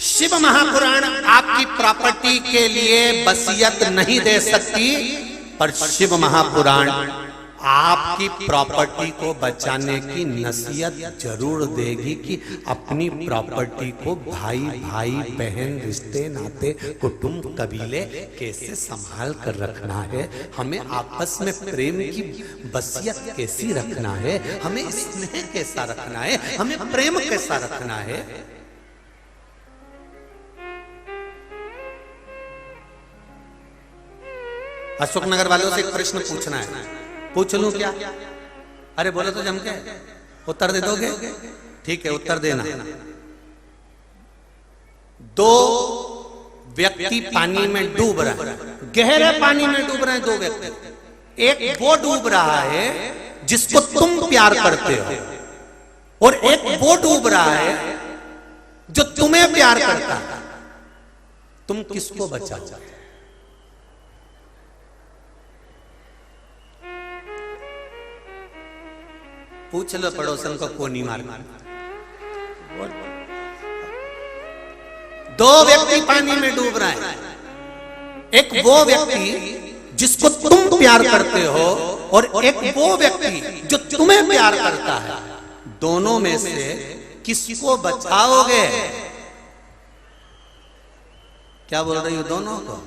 शिव महापुराण आपकी प्रॉपर्टी के लिए वसीयत नहीं दे सकती, पर शिव महापुराण आपकी प्रॉपर्टी को बचाने की नसीहत जरूर देगी कि अपनी प्रॉपर्टी को भाई भाई बहन रिश्ते नाते कुटुंब कबीले कैसे संभाल कर रखना है, हमें आपस में प्रेम की वसीयत कैसी रखना है, हमें स्नेह कैसा रखना है, हमें प्रेम कैसा रखना है। अशोकनगर वालों से एक प्रश्न पूछना है, पूछ लूं क्या? अरे बोलो तो जम के उत्तर दे दोगे? ठीक है, उत्तर देना। दो व्यक्ति पानी में डूब रहे हैं, गहरे पानी में डूब रहे हैं दो व्यक्ति। एक वो डूब रहा है जिसको तुम प्यार करते हो, और एक वो डूब रहा है जो तुम्हें प्यार करता है। तुम किसको बचाते हो? पूछ लो पड़ोसन को, कोनी मार। दो व्यक्ति पानी में डूब रहे हैं, एक वो व्यक्ति जिसको तुम प्यार करते हो और एक वो व्यक्ति जो तुम्हें प्यार करता है। दोनों में से किसको बचाओगे? क्या बोल रही हो? दोनों को?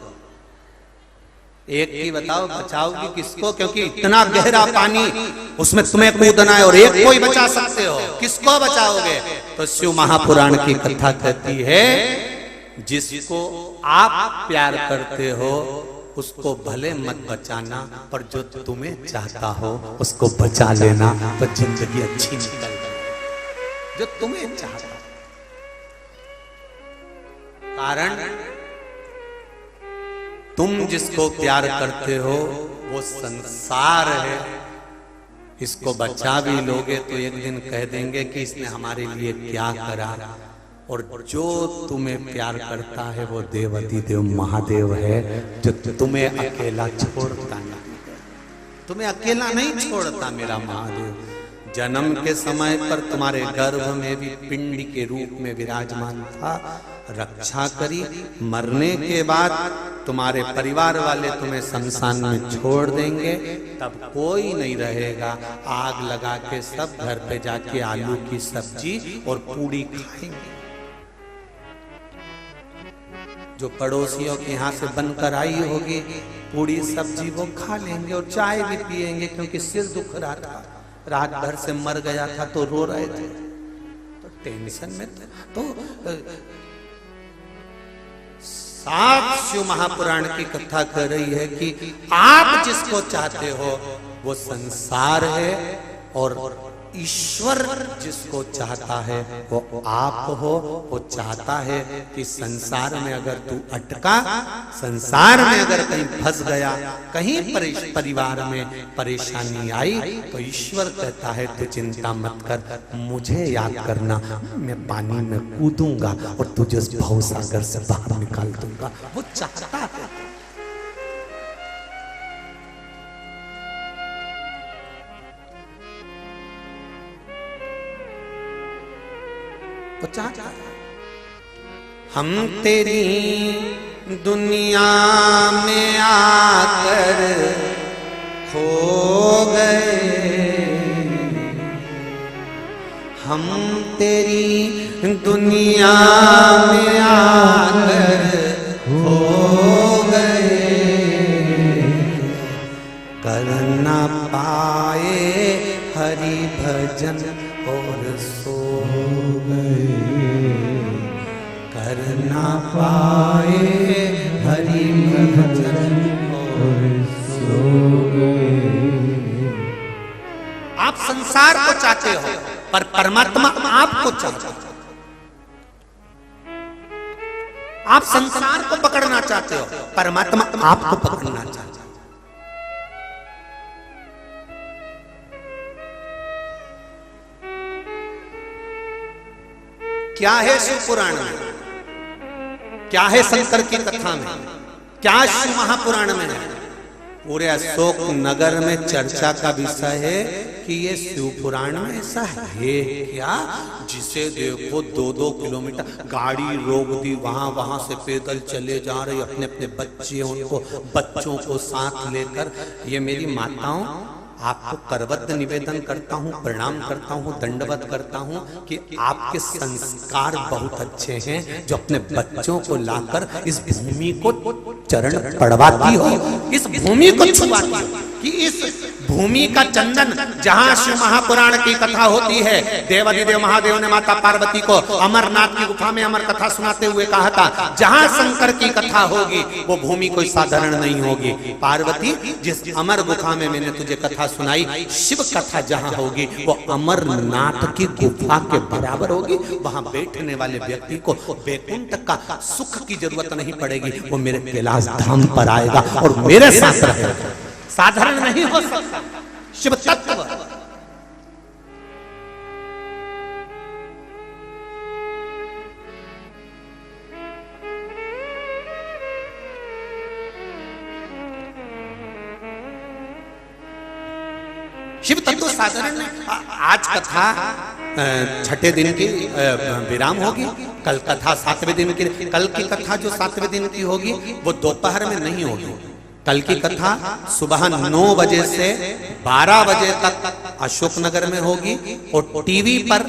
एक ही बताओ, बचाओगी किसको? क्योंकि इतना गहरा पानी, उसमें तुम्हें कूदना है और एक को ही बचा सकते हो, किसको बचाओगे? तो शिव महापुराण की कथा कहती है, जिसको आप प्यार करते हो उसको भले मत बचाना, पर जो तुम्हें चाहता हो उसको बचा लेना, तो जिंदगी अच्छी निकल जाए। जो तुम्हें चाहता, कारण तुम जिसको प्यार करते हो वो संसार है। इसको बचा भी लोगे तो एक दिन कह देंगे कि इसने हमारे लिए क्या करा। और जो तुम्हें प्यार करता है वो देवाधिदेव महादेव है, जो तुम्हें अकेला छोड़ता नहीं, तुम्हें अकेला नहीं छोड़ता मेरा महादेव। जन्म के समय पर तुम्हारे गर्भ में भी पिंड के रूप में विराजमान था, रक्षा करी। मरने के बाद तुम्हारे परिवार वाले तुम्हें शमशान में छोड़ देंगे, तब कोई नहीं रहेगा। आग लगा के सब घर पे जाके आलू की सब्जी और पूड़ी खाएंगे। जो पड़ोसियों के यहाँ से बनकर आई होगी पूड़ी सब्जी वो खा लेंगे और चाय भी पिएंगे, क्योंकि सिर दुख रहा था, रात भर से मर गया था तो रो रहे थे, तो टेंशन में तो सात शिव महापुराण की कथा कर रही है कि आप जिसको चाहते हो वो संसार है, और ईश्वर जिसको चाहता है वो आप हो। वो चाहता है कि संसार में अगर तू अटका, संसार में अगर कहीं फंस गया, कहीं परिवार में परेशानी आई, तो ईश्वर कहता है तू चिंता मत कर, मुझे याद करना, मैं पानी में कूदूंगा और तुझे उस भवसागर से बाहर निकाल दूंगा। वो चाहता है। हम तेरी दुनिया में आकर खो गए, हम तेरी दुनिया में आकर खो गए, कर ना पाए हरि भजन और सो गए, कर ना पाए हरि भजन और सो गए। आप संसार को चाहते हो पर परमात्मा आपको चाहता है। आप संसार को पकड़ना चाहते हो, परमात्मा आपको पकड़ना चाहता है। क्या है शिव पुराण में, क्या है शंकर की कथा में, क्या शिव महापुराण में है? पूरे अशोक नगर में चर्चा का विषय है कि ये शिव पुराण में ऐसा है क्या, जिसे देखो 2-2 किलोमीटर गाड़ी रोक दी, वहां से पैदल चले जा रहे अपने अपने बच्चों को साथ लेकर। ये मेरी माताओं, आपको करवत निवेदन करता हूँ, प्रणाम करता हूँ, दंडवत करता हूँ कि आपके संस्कार बहुत अच्छे हैं, जो अपने बच्चों को लाकर इस भूमि को चरण पड़वाती हो, इस भूमि को छुआती हो, कि इस भूमि का चंदन, जहाँ शिव महापुराण की कथा होती है, देवाधिदेव महादेव ने माता पार्वती को अमरनाथ की गुफा में अमर कथा सुनाते हुए कहा था, जहाँ शंकर की कथा होगी वो भूमि कोई साधारण नहीं होगी। पार्वती, जिस अमर गुफा में मैंने तुझे कथा सुनाई, शिव कथा जहाँ होगी वो अमरनाथ की गुफा के बराबर होगी। वहां बैठने वाले व्यक्ति को वैकुंठ का सुख की जरूरत नहीं पड़ेगी, वो मेरे कैलाश धाम पर आएगा और मेरे साथ रहेगा। साधारण नहीं हो सकता शिव तत्व। शिव तत्व साधारण नहीं। आज कथा छठे दिन की विराम होगी, कल कथा 7वें दिन की। कल की कथा जो 7वें दिन की होगी वो दोपहर में नहीं होगी। कल की कथा सुबह 9 बजे से 12 बजे तक अशोकनगर में होगी और टीवी पर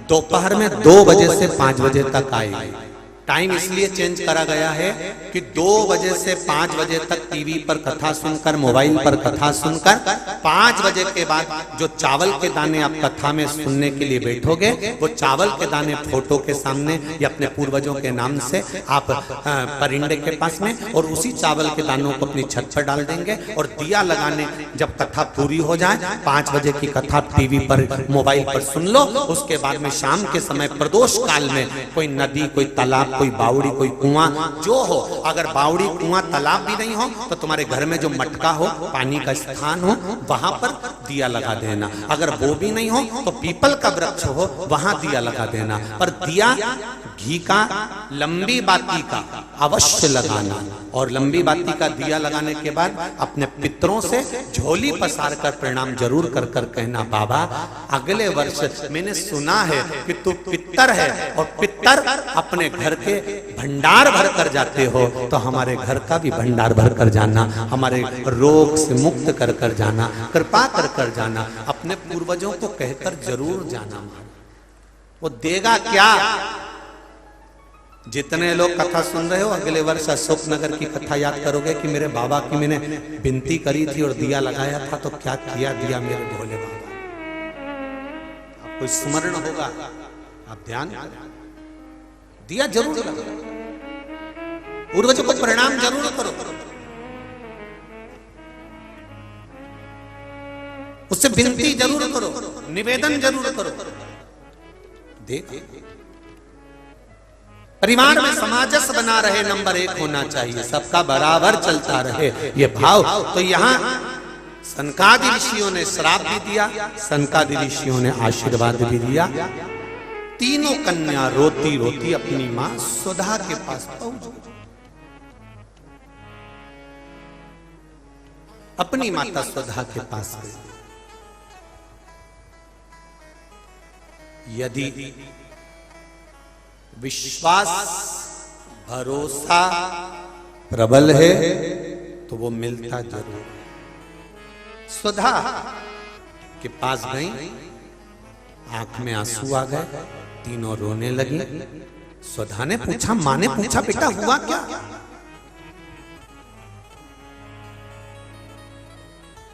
दोपहर में 2 बजे से 5 बजे तक आएगी। टाइम इसलिए चेंज करा गया है कि 2 बजे से 5 बजे तक टीवी पर कथा सुनकर, मोबाइल पर कथा सुनकर, 5 बजे के बाद जो चावल के दाने आप कथा में सुनने के लिए बैठोगे, वो चावल के दाने फोटो के सामने या अपने पूर्वजों के नाम से आप परिंदे के पास में, और उसी चावल के दानों को अपनी छत पर डाल देंगे और दिया लगाने, जब कथा पूरी हो जाए 5 बजे की कथा टीवी पर, मोबाइल पर सुन लो। उसके बाद में शाम के समय प्रदोष काल में कोई नदी, कोई तालाब, कोई बावड़ी, कोई कुआं जो हो, अगर बावड़ी, कुआं, तालाब भी नहीं हो तो तुम्हारे घर में जो मटका हो, पानी का स्थान हो, वहां पर दिया लगा देना। अगर वो भी नहीं हो तो पीपल का वृक्ष हो, वहां दिया लगा देना। पर दिया घी का, लंबी बाती का अवश्य लगाना। और लंबी बाती का दिया लगाने के बाद अपने पितरों से झोली पसार कर प्रणाम जरूर कर कर कहना, बाबा अगले वर्ष मैंने सुना है कि तू पितर है और पितर अपने घर के भंडार भर कर जाते हो, तो हमारे घर का भी भंडार भर कर जाना, हमारे रोग से मुक्त कर कर जाना, कृपा कर कर जाना। अपने पूर्वजों को कहकर जरूर जाना। वो देगा क्या? जितने लोग कथा सुन रहे हो, अगले वर्ष अशोकनगर की कथा याद करोगे कि मेरे बाबा की मैंने विनती करी थी और दिया लगाया था, तो क्या किया दिया मेरे भोले बाबा। आपको स्मरण होगा, आप ध्यान करें, दिया जरूर लगाओ, पूर्वजों को प्रणाम जरूर करो, उससे विनती जरूर करो, निवेदन जरूर करो। देख, परिवार में समाजस बना रहे, नंबर 1 होना चाहिए, सबका बराबर चलता रहे, ये भाव। तो यहाँ सनकादि ऋषियों ने श्राप भी दिया, सनकादि ऋषियों ने आशीर्वाद भी दिया। तीनों कन्या रोती रोती अपनी मां सुधा के पास पहुंच गई। अपनी माता सुधा के पास गई। यदि विश्वास, भरोसा प्रबल है तो वो मिलता जरूर। सुधा के पास गई, आंख में आंसू आ गए, तीनों रोने लगी। सुधा ने पूछा, मां ने पूछा, बेटा हुआ क्या?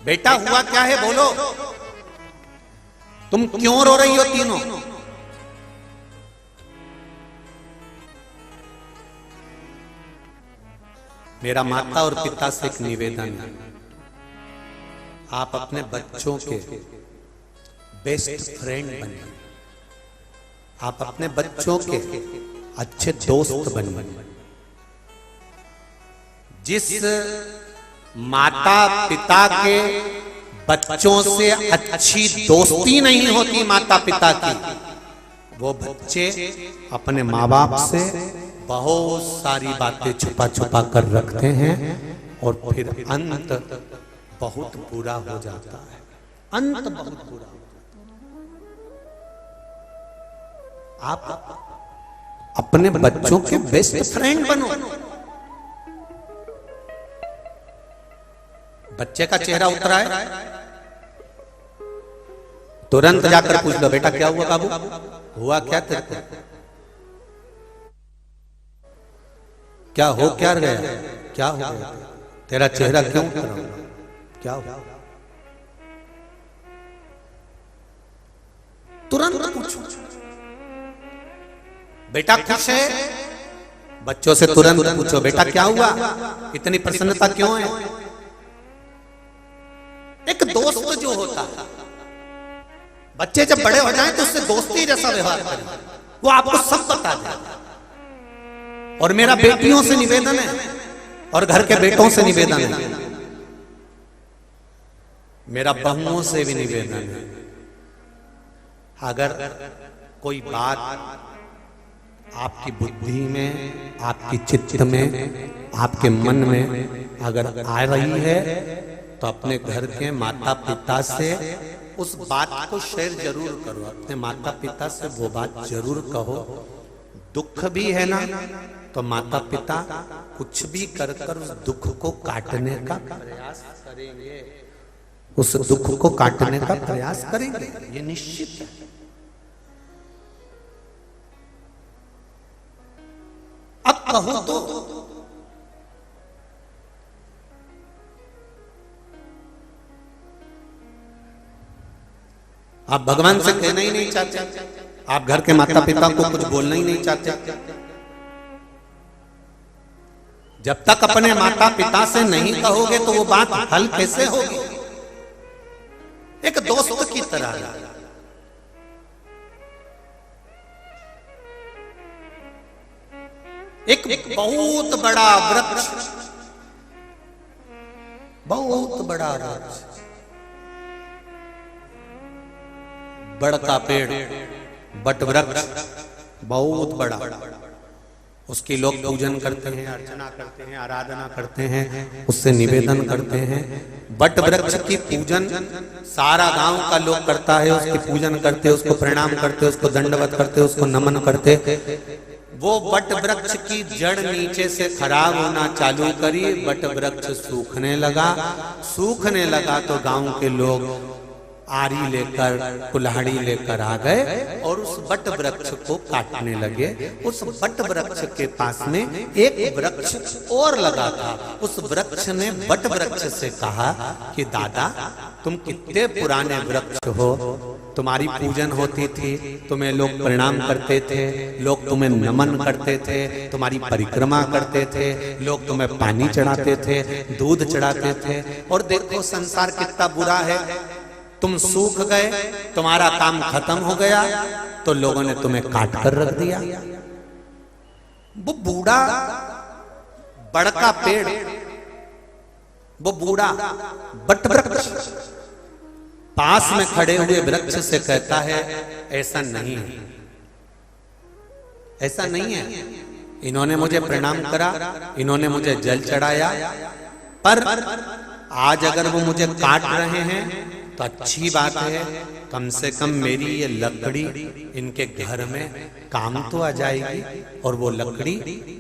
बेटा हुआ क्या है, बोलो, तुम क्यों रो रही हो तीनों? मेरा माता और पिता से एक निवेदन है, आप अपने बच्चों के बेस्ट फ्रेंड बनिए, आप अपने बच्चों के अच्छे दोस्त बनिए। जिस माता पिता के बच्चों से अच्छी दोस्ती नहीं होती माता पिता की, वो बच्चे अपने माँ बाप से बहुत सारी बातें छुपा छुपा कर रखते हैं और फिर अंत बहुत बुरा हो जाता है, अंत बहुत बुरा हो जाता है। आप अपने बच्चों के बेस्ट फ्रेंड बनो। बच्चे का चेहरा उतरा है, तुरंत जाकर पूछ लो, बेटा क्या हुआ बाबू, हुआ क्या तेरे को, क्या हो क्या गया, क्या हो गया, तेरा चेहरा क्यों उतरा, क्या हुआ, तुरंत पूछो। बेटा खुश है, बच्चों से तुरंत पूछो बेटा क्या हुआ, इतनी प्रसन्नता क्यों है। एक दोस्त जो होता है, बच्चे जब बड़े हो जाएं तो उससे दोस्ती जैसा व्यवहार करें, वो आपको सब बता देगा। और मेरा बेटियों से निवेदन है और घर के बेटों से निवेदन है, मेरा बहुओं से भी निवेदन है, अगर कोई बात आपकी बुद्धि में, आपकी चित्त में, आपके मन में अगर आ रही है तो अपने घर के माता पिता से उस बात को शेयर जरूर करो। अपने माता पिता से वो बात जरूर कहो। दुख भी है ना तो माता पिता कुछ भी कर कर उस दुख को काटने का प्रयास करेंगे, उस दुख को काटने का प्रयास करेंगे, ये निश्चित है। अब कहो तो आप भगवान से कहना ही नहीं चाहते, आप घर के माता पिता को कुछ बोलना ही नहीं चाहते। जब तक अपने माता पिता से नहीं कहोगे तो वो बात हल कैसे होगी। एक दोस्त की तरह, एक बहुत बड़ा वृक्ष, बहुत बड़ा वृक्ष, बड़ का पेड़, बट वृक्ष बहुत बड़ा, उसकी लोग पूजन करते हैं, अर्चना करते हैं, आराधना करते हैं, उससे निवेदन करते हैं। बट वृक्ष की पूजन सारा गांव का लोग करता है, उसकी पूजन करते, उसको प्रणाम करते, उसको दंडवत करते, उसको नमन करते। वो बट वृक्ष की जड़ नीचे से खराब होना चालू करी, बट वृक्ष सूखने लगा तो गांव के लोग आरी लेकर, कुल्हाड़ी लेकर आ गए और उस बट वृक्ष को काटने लगे। उस बट वृक्ष के पास में एक वृक्ष और लगा था। उस वृक्ष ने बट वृक्ष से कहा कि दादा तुम कितने पुराने वृक्ष हो, तुम्हारी पूजन होती थी, तुम्हें लोग प्रणाम करते थे, लोग तुम्हें नमन करते थे, तुम्हारी परिक्रमा करते थे, लोग तुम्हें पानी चढ़ाते थे, दूध चढ़ाते थे, और देखो संसार कितना बुरा है, तुम सूख गए, तुम्हारा काम खत्म हो गया तो लोगों ने तुम्हें काट कर रख दिया। वो बूढ़ा बड़का पेड़, वो बूढ़ा बट वृक्ष पास में खड़े हुए वृक्ष से कहता है ऐसा नहीं है, ऐसा नहीं है, इन्होंने मुझे प्रणाम करा, इन्होंने मुझे जल चढ़ाया, पर आज अगर वो मुझे काट रहे हैं तो अच्छी बात है, कम से कम मेरी ये लकड़ी इनके घर में काम तो आ जाएगी, और वो लकड़ी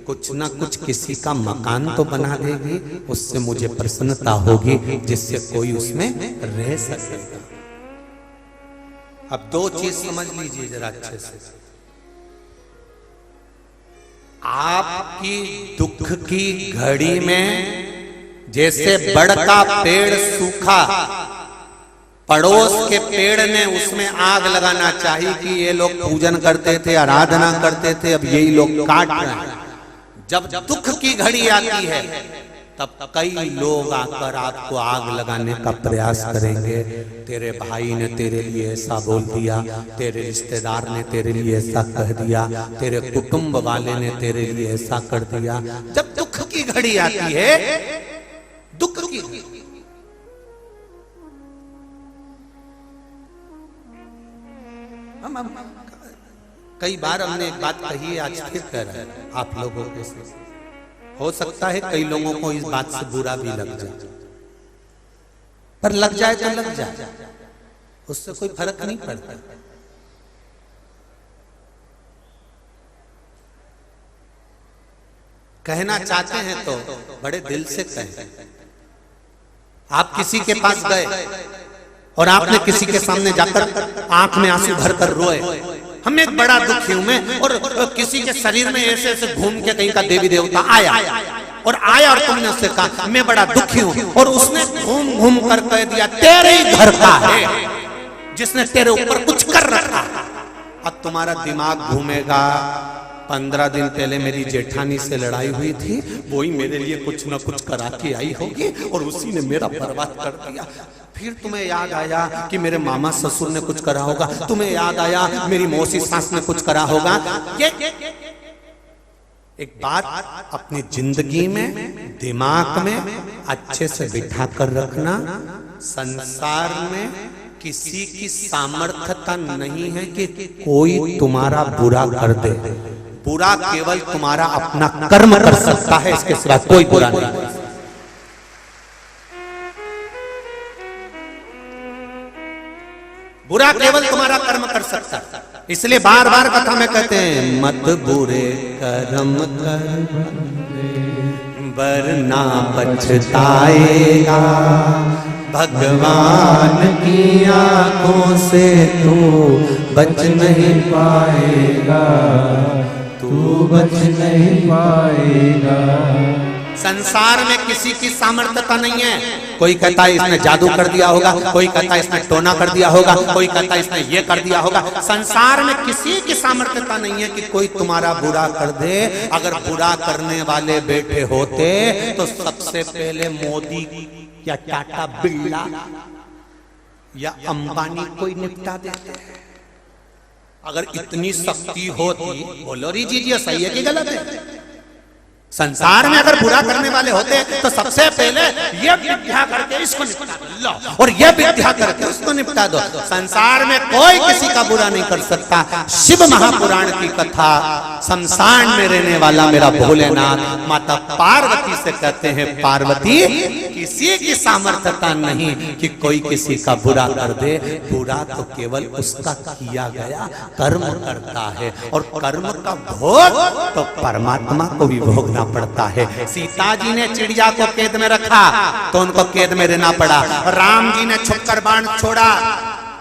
कुछ ना कुछ किसी का मकान तो बना देगी, उससे मुझे प्रसन्नता होगी, जिससे कोई उसमें रह सकेगा। अब दो चीज समझ लीजिए जरा अच्छे से, आपकी दुख की घड़ी में जैसे बड़ का पेड़ सूखा, पड़ोस के पेड़ ने उसमें आग लगाना चाहिए कि ये लोग पूजन करते थे, आराधना करते थे, अब यही लोग काट रहे हैं। जब दुख की घड़ी आती है तब कई लोग आकर आपको आग लगाने का प्रयास करेंगे। तेरे भाई ने तेरे लिए ऐसा बोल दिया, तेरे रिश्तेदार ने तेरे लिए ऐसा कह दिया, तेरे कुटुंब वाले ने तेरे लिए ऐसा कर दिया। जब दुख की घड़ी आती है, दुख की कई बार हमने एक बात कही है, आज फिर कह रहे हैं आप लोगों के साथ। हो सकता है कई लोगों को इस बात से बुरा भी लग जाए। पर लग जाए तो लग जाए, उससे कोई फर्क नहीं पड़ता। कहना चाहते हैं तो बड़े दिल से कहें। आप किसी के पास गए और आपने किसी के सामने जाकर आंख में आंसू भरकर रोए, हमें बड़ा दुखी हूं मैं, और किसी के शरीर में ऐसे ऐसे घूम के कहीं का देवी देवता आया और तुमने उससे कहा मैं बड़ा दुखी हूं, और उसने घूम घूम कर कह दिया तेरे ही घर का है जिसने तेरे ऊपर कुछ कर रखा। अब तुम्हारा दिमाग घूमेगा, 15 दिन पहले मेरी जेठानी से लड़ाई हुई थी, वही मेरे लिए कुछ न कुछ करा के आई होगी और उसी ने मेरा बर्बाद कर दिया। फिर तुम्हें याद आया कि मेरे मामा ससुर ने कुछ करा होगा, तुम्हें याद आया मेरी मौसी सास ने कुछ करा होगा। एक बात अपनी जिंदगी में, दिमाग में अच्छे से बिठा कर रखना, संसार में किसी की सामर्थ्यता नहीं है कि कोई तुम्हारा बुरा कर दे। बुरा केवल तुम्हारा अपना कर्म कर सकता है, इसके सिवा कोई बुरा नहीं। बुरा केवल तुम्हारा कर्म कर सकता है। इसलिए बार बार कथा में कहते हैं मत बुरे कर्म कर वरना पछताएगा, भगवान की आंखों से तू बच नहीं पाएगा, तू बच नहीं पाएगा। संसार में किसी की सामर्थ्यता नहीं है। कोई कहता है इसने जादू कर दिया होगा, कोई कहता है इसने टोना कर दिया होगा, कोई कहता है इसने ये कर दिया होगा। संसार में किसी की सामर्थ्यता नहीं है कि कोई तुम्हारा बुरा कर दे। अगर बुरा करने वाले बैठे होते तो सबसे पहले मोदी या टाटा बिरला या अंबानी कोई निपटा देते। अगर इतनी शक्ति होती, बोलो री जी सही है कि गलत है? संसार में अगर बुरा करने वाले होते तो सबसे पहले ये विद्या करके इसको निपटा दो और ये विद्या करके उसको निपटा दो। संसार में कोई किसी का बुरा नहीं कर सकता। शिव महापुराण की कथा, शमशान में रहने वाला मेरा भोलेनाथ माता पार्वती से कहते हैं पार्वती किसी की सामर्थ्यता नहीं कि कोई किसी का बुरा कर दे। बुरा तो केवल उसका किया गया कर्म करता है, और कर्म का भोग तो परमात्मा को भी भोगना पड़ता है। सीता जी ने चिड़िया को कैद में रखा तो उनको कैद में रहना पड़ा। राम जी ने छुपकर बाण छोड़ा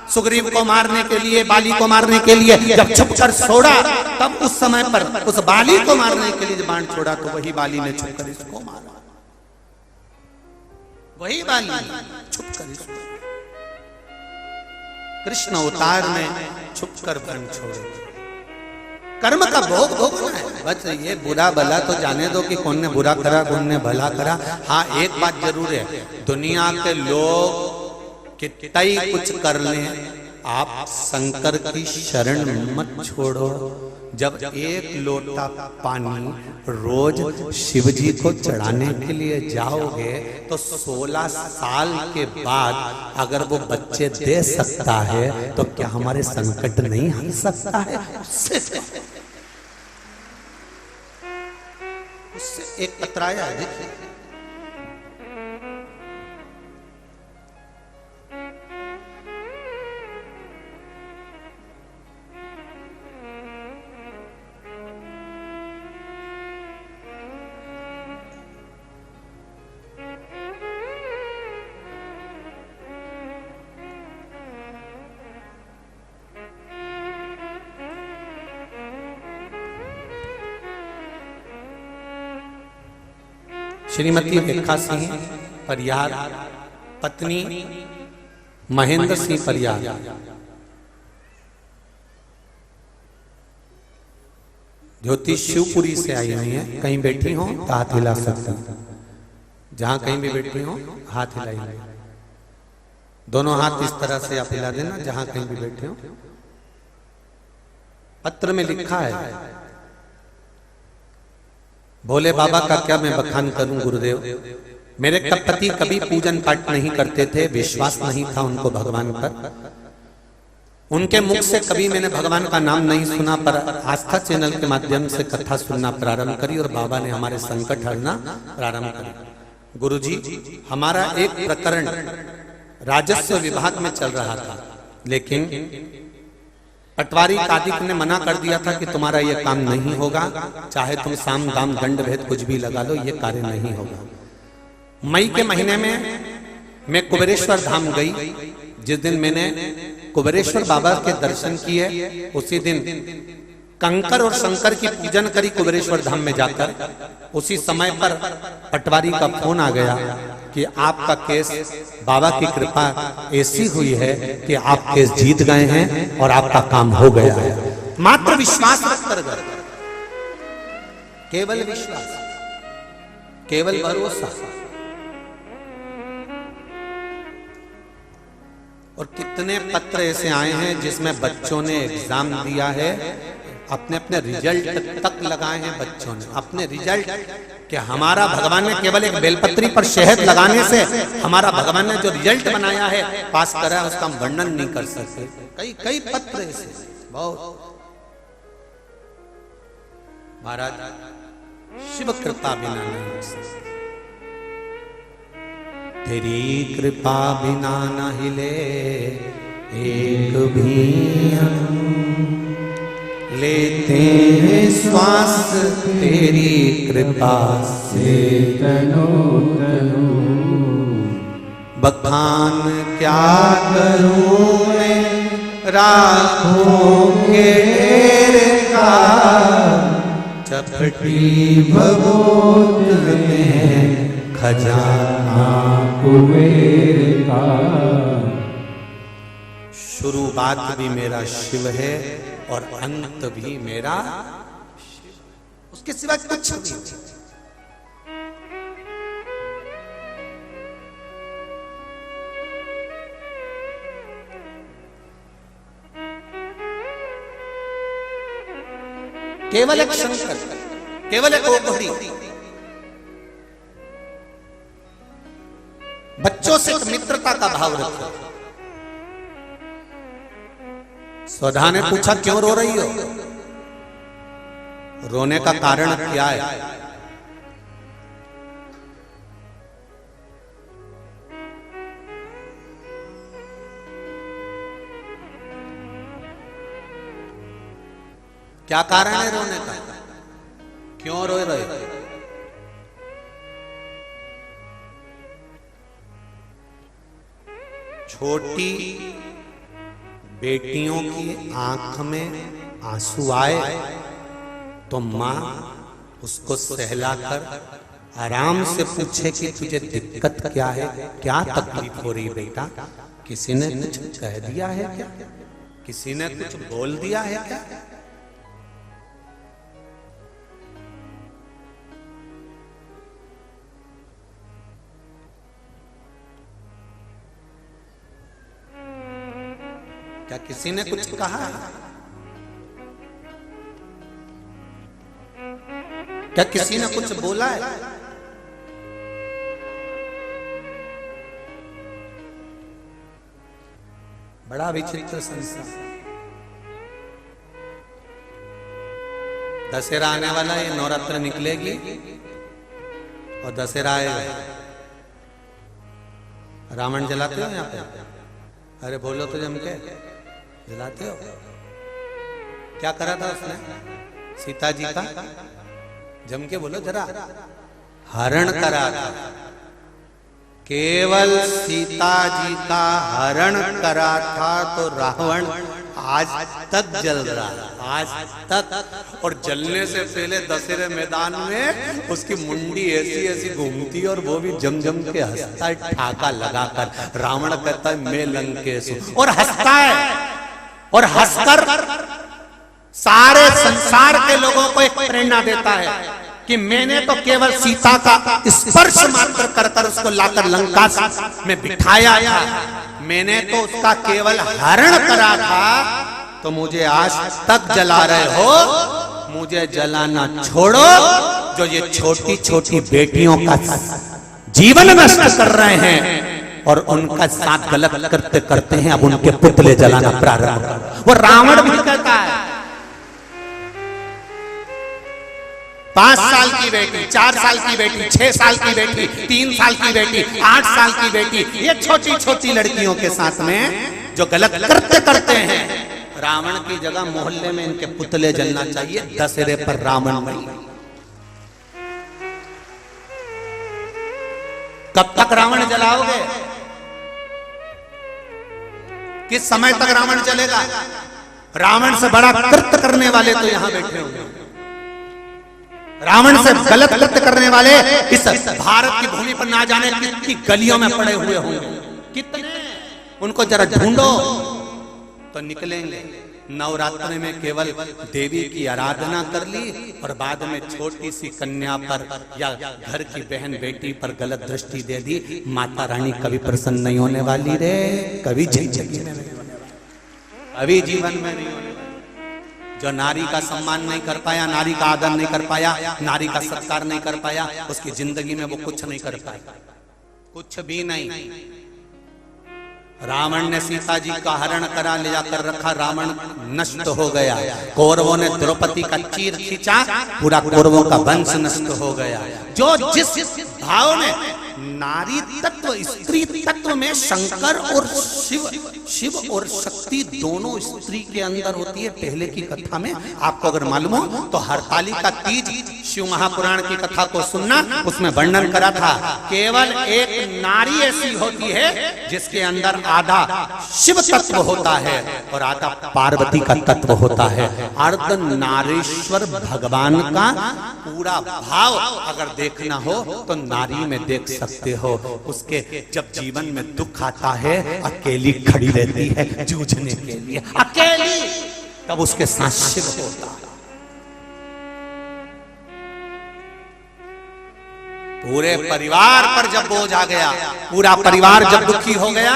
सुग्रीव को मारने के लिए, बाली को मारने के लिए, जब छुपकर छोड़ा तब उस समय पर उस बाली को मारने के लिए बाण छोड़ा तो वही बाली ने छुपकर इसको मारा, वही बाली छुपकर इसको। कृष्ण अवतार में छुपकर बाण छोड़े। कर्म का भोग भोगना है। बस ये बुरा भला तो जाने दो कि कौन ने बुरा करा कौन ने भला करा। हाँ एक बात जरूर है, दुनिया के लोग कितना ही कुछ कर लें, आप शंकर की शरण मत छोड़ो। जब एक लोटा पानी रोज शिव जी को चढ़ाने के लिए जाओगे तो 16 साल के बाद अगर वो बच्चे दे सकता है तो क्या हमारे संकट नहीं हल सकता है? उससे एक कतराया है। देखिए श्रीमती रेखा सिंह परियार, पत्नी महेंद्र सिंह परियार, ज्योति शिवपुरी से आई हुई है। कहीं बैठी हो तो हाथ हिला सकते हैं, जहां कहीं भी बैठी हो हाथ हिलाइए। दोनों हाथ इस तरह से आप हिला देना जहां कहीं भी बैठे हो। पत्र में लिखा है, भोले बाबा का क्या मैं बखान करूं गुरुदेव। मेरे पति कभी पूजन पाठ नहीं करते थे, विश्वास नहीं था उनको भगवान पर। उनके मुख से कभी मैंने भगवान का नाम नहीं सुना, पर आस्था चैनल के माध्यम से कथा सुनना प्रारंभ करी और बाबा ने हमारे संकट हरना प्रारंभ करी। गुरुजी, हमारा एक प्रकरण राजस्व विभाग में चल रहा था, लेकिन पटवारी कादिक ने मना कर दिया था कि तुम्हारा यह काम नहीं होगा, चाहे तुम साम दाम दंड भेद कुछ भी लगा लो, ये कार्य नहीं होगा। मई के महीने में मैं कुबेरेश्वर धाम गई। जिस दिन मैंने कुबेरेश्वर बाबा के दर्शन किए, उसी दिन कंकर और शंकर की पूजन करी कुबेरेश्वर धाम में जाकर। उसी समय पर पटवारी का फोन आ गया कि आपका केस, बाबा की कृपा ऐसी हुई है कि आप केस जीत गए हैं और आपका काम हो गया है। मात्र विश्वास रख कर गए, केवल विश्वास, केवल भरोसा। और कितने पत्र ऐसे आए हैं जिसमें बच्चों ने एग्जाम दिया है, अपने अपने रिजल्ट तक लगाए हैं बच्चों ने, अपने रिजल्ट कि हमारा भगवान ने केवल एक बेलपत्री पर शहद लगाने से हमारा भगवान ने जो रिजल्ट बनाया है, पास करा है, उसका हम वर्णन नहीं कर सकते। कई कई पत्र ऐसे बहुत। महाराज शिव कृपा बिना नहीं हो सकती, तेरी कृपा बिना न हिले एक भी अणु, लेते हैं श्वास तेरी कृपा से तनो तनो। बखान क्या करूं मैं राखों के का, चपटी भगोत में खजाना कुबेर का। शुरुआत भी मेरा शिव है और अंत भी मेरा शिव, उसके सिवा कुछ नहीं। केवल एक शंकर, केवल एक ओघड़ी। बच्चों से मित्रता का भाव रखो। स्वधा ने पूछा क्यों रो रही हो? रोने का कारण क्या है? क्या कारण है रोने का? क्यों रो रहे? छोटी बेटियों की आंख में आंसू आए तो माँ उसको सहलाकर आराम से पूछे कि तुझे दिक्कत क्या है, क्या तकलीफ हो रही बेटा? किसी ने कुछ कह दिया है क्या? किसी ने कुछ बोल दिया है क्या? क्या किसी ने कुछ कहा? क्या किसी ने कुछ बोला है? बड़ा विचित्र संसार। दशहरा आने वाला, ये नवरात्र निकलेगी और दशहरा आएगा। रावण जलाते हो यहाँ पे? अरे बोलो तो जम के, जलाते हो? क्या करा था उसने सीता जी का? जम के बोलो जरा। हरण करा था, केवल सीता जी का हरण करा था। तो रावण आज तक जल रहा है, आज तक। और जलने से पहले दशहरे मैदान में उसकी मुंडी ऐसी ऐसी घूमती और वो भी जम जम के हंसता है, ठाका लगाकर। रावण कहता है मैं लंकेश हूं, और हंसता है, और हंसकर सारे संसार के लोगों को एक प्रेरणा देता है कि मैंने तो केवल सीता का स्पर्श मात्र कर उसको लाकर लंका में बिठाया था, मैंने तो उसका केवल हरण करा था। तो मुझे आज तक जला रहे हो, मुझे जलाना छोड़ो। जो ये छोटी छोटी बेटियों का जीवन नष्ट कर रहे हैं और उनका साथ गलत करते करते हैं, अब उनके पुतले जलाना प्रारंभ करो। वो रावण भी कहता है, 5 साल की बेटी, 4 साल की बेटी, 6 साल की बेटी, 3 साल की बेटी, 8 साल की बेटी, ये छोटी छोटी लड़कियों के साथ में जो गलत कृत्य करते हैं, रावण की जगह मोहल्ले में इनके पुतले जलना चाहिए, दशहरे पर रावण नहीं। कब तक रावण जलाओगे? किस समय तक रावण चलेगा? रावण से बड़ा कृत्य करने वाले तो यहां बैठे होंगे। रावण से गलत कृत्य करने वाले इस भारत की भूमि पर ना जाने कितनी गलियों में पड़े हुए होंगे, कितने, उनको जरा ढूंढो तो निकलेंगे। नवरात्र में केवल देवी की आराधना कर ली और बाद में छोटी सी कन्या पर या घर की बहन बेटी पर गलत दृष्टि दे दी, माता रानी कभी प्रसन्न नहीं होने वाली रे, कभी जिंदगी में नहीं होने वाली, कभी जीवन में नहीं होने वाली। जो नारी का सम्मान नहीं कर पाया, नारी का आदर नहीं कर पाया, नारी का सत्कार नहीं कर पाया, उसकी जिंदगी में वो कुछ नहीं कर पाया, कुछ भी नहीं। रावण ने सीता जी का हरण करा, ले जाकर रखा, रावण नष्ट हो गया। कौरवों ने द्रौपदी का चीर खींचा, पूरा कौरवों का वंश नष्ट हो गया। जो जिस भाव में नारी तत्व स्त्री तत्व में शंकर और शिव और शक्ति दोनों स्त्री के अंदर होती है। पहले की कथा में आपको अगर मालूम हो तो हरतालिका तीज शिव महापुराण की कथा को सुनना, उसमें वर्णन करा था। केवल एक नारी ऐसी होती है जिसके अंदर आधा शिव तत्व होता है और आधा पार्वती का तत्व होता है। अर्ध नारेश्वर भगवान का पूरा भाव अगर देखना हो तो नारी में देख सकते हो। उसके जब जीवन में दुख आता है, अकेली खड़ी रहती है जूझने के लिए, अकेली, तब उसके साथ शिव होता है। पूरे परिवार पर जब बोझ आ गया, पूरा परिवार जब दुखी हो गया,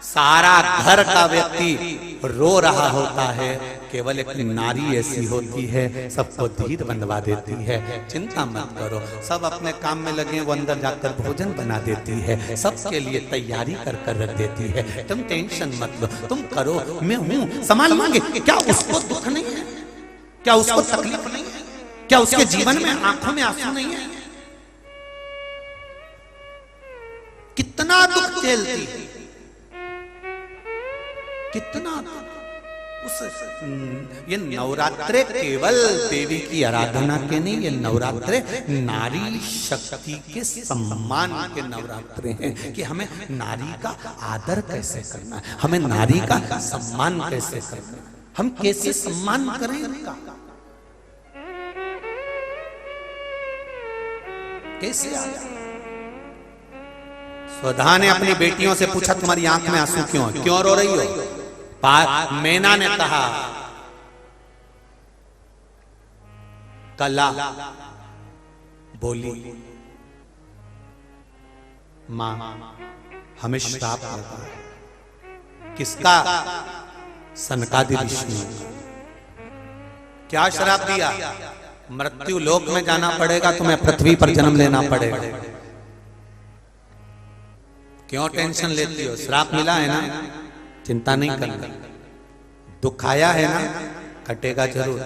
सारा घर का व्यक्ति रो रहा होता है, केवल एक नारी ऐसी होती है सबको धीर बंधवा देती है। चिंता मत करो, सब अपने काम में लगे, वो अंदर जाकर भोजन बना देती है, सबके लिए तैयारी कर कर रख देती है। तुम टेंशन मत लो, तुम करो, मैं हूं, संभाल मांगे। क्या उसको दुख नहीं है? क्या उसको तकलीफ नहीं है? क्या उसके जीवन में आंखों में आंसू नहीं है? कितना दुख झेलती, कितना उस ये नवरात्रे केवल देवी की आराधना के नहीं, ये नवरात्रे नारी शक्ति के सम्मान के नवरात्रे हैं कि हमें नारी का आदर कैसे करना है, हमें नारी का सम्मान कैसे करना है, हम कैसे सम्मान करें उनका, कैसे आदर। स्वधा ने अपनी बेटियों से पूछा, तुम्हारी आंख में आंसू क्यों है, क्यों रो रही हो? मैना ने कहा, कला बोली, मां हमें श्राप लगा। किसका? सनकादि ऋषि ने। क्या श्राप दिया? मृत्यु लोक में जाना पड़ेगा, तुम्हें पृथ्वी पर जन्म लेना पड़ेगा। क्यों टेंशन लेती हो? श्राप मिला है ना, चिंता नहीं करना। दुख आया है ना, कटेगा जरूर,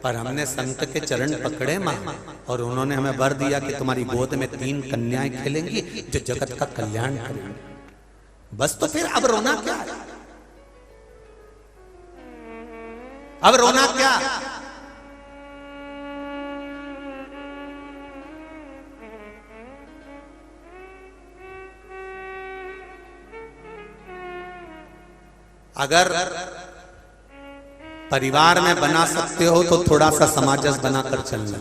पर हमने संत के चरण पकड़े मां, और उन्होंने हमें वर दिया कि तुम्हारी गोद में 3 कन्याएं खेलेंगी जो जगत का कल्याण करेंगी। बस तो फिर अब रोना क्या? अब रोना क्या? अगर परिवार में बना सकते हो तो थोड़ा सा समाजस बनाकर चलना।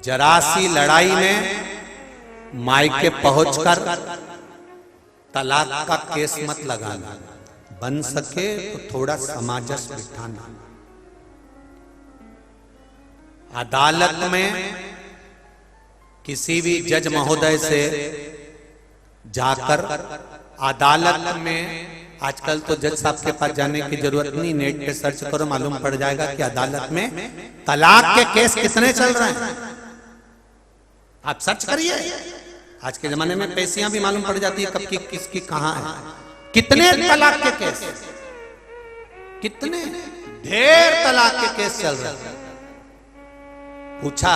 जरा सी लड़ाई में मायके पहुंचकर तलाक का केस मत लगाना, बन सके तो थोड़ा समाजस बिठाना। अदालत में किसी भी जज महोदय से जाकर अदालत में, आजकल तो जज साहब के पास जाने की जरूरत नहीं, नेट पे सर्च करो, मालूम पड़ जाएगा कि अदालत में तलाक के केस कितने चल रहे हैं। आप सर्च करिए, आज के जमाने में पैसियां भी मालूम पड़ जाती है कब की किसकी कहां है। कितने तलाक के केस, कितने ढेर तलाक के केस चल रहे हैं। पूछा